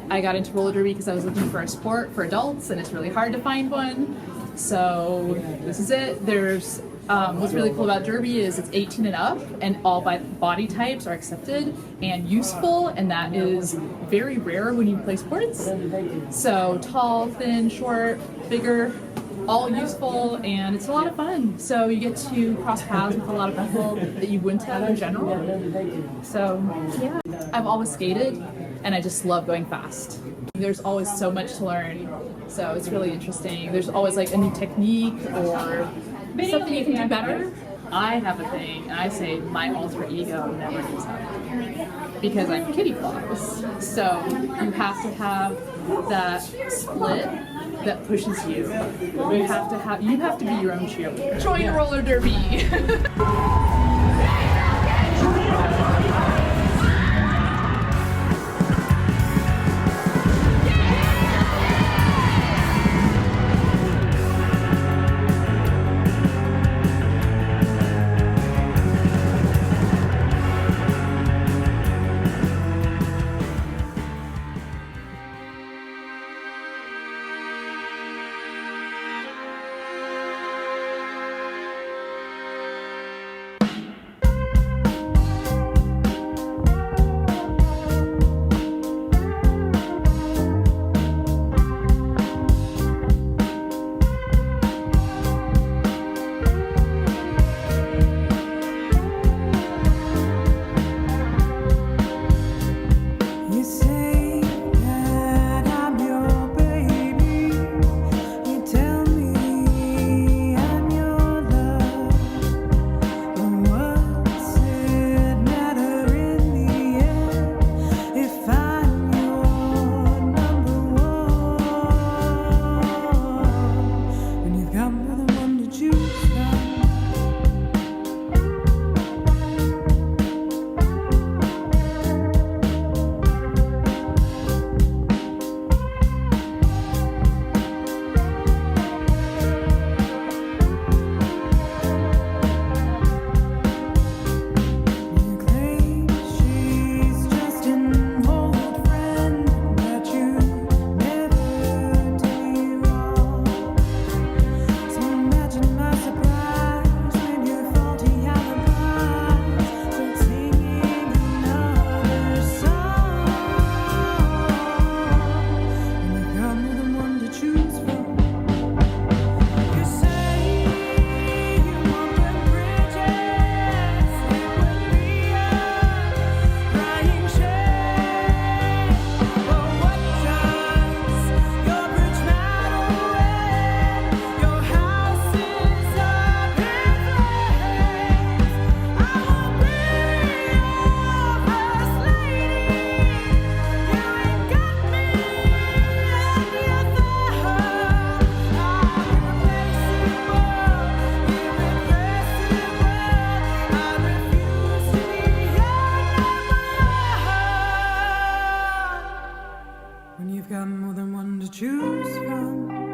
[SPEAKER 11] I got into roller derby because I was looking for a sport for adults, and it's really hard to find one. So this is it. There's what's really cool about derby is it's 18 and up, and all body types are accepted and useful, and that is very rare when you play sports. So tall, thin, short, bigger, all useful, and it's a lot of fun. So you get to cross paths with a lot of people that you wouldn't have in general. So yeah, I've always skated, and I just love going fast. There's always so much to learn, so it's really interesting. There's always like a new technique or something you can do better. I have a thing, and I say my alter ego never gives up because I'm Kitty Claus. So you have to have that split that pushes you. You have to be your own cheerleader. Join roller derby.
[SPEAKER 3] choose from.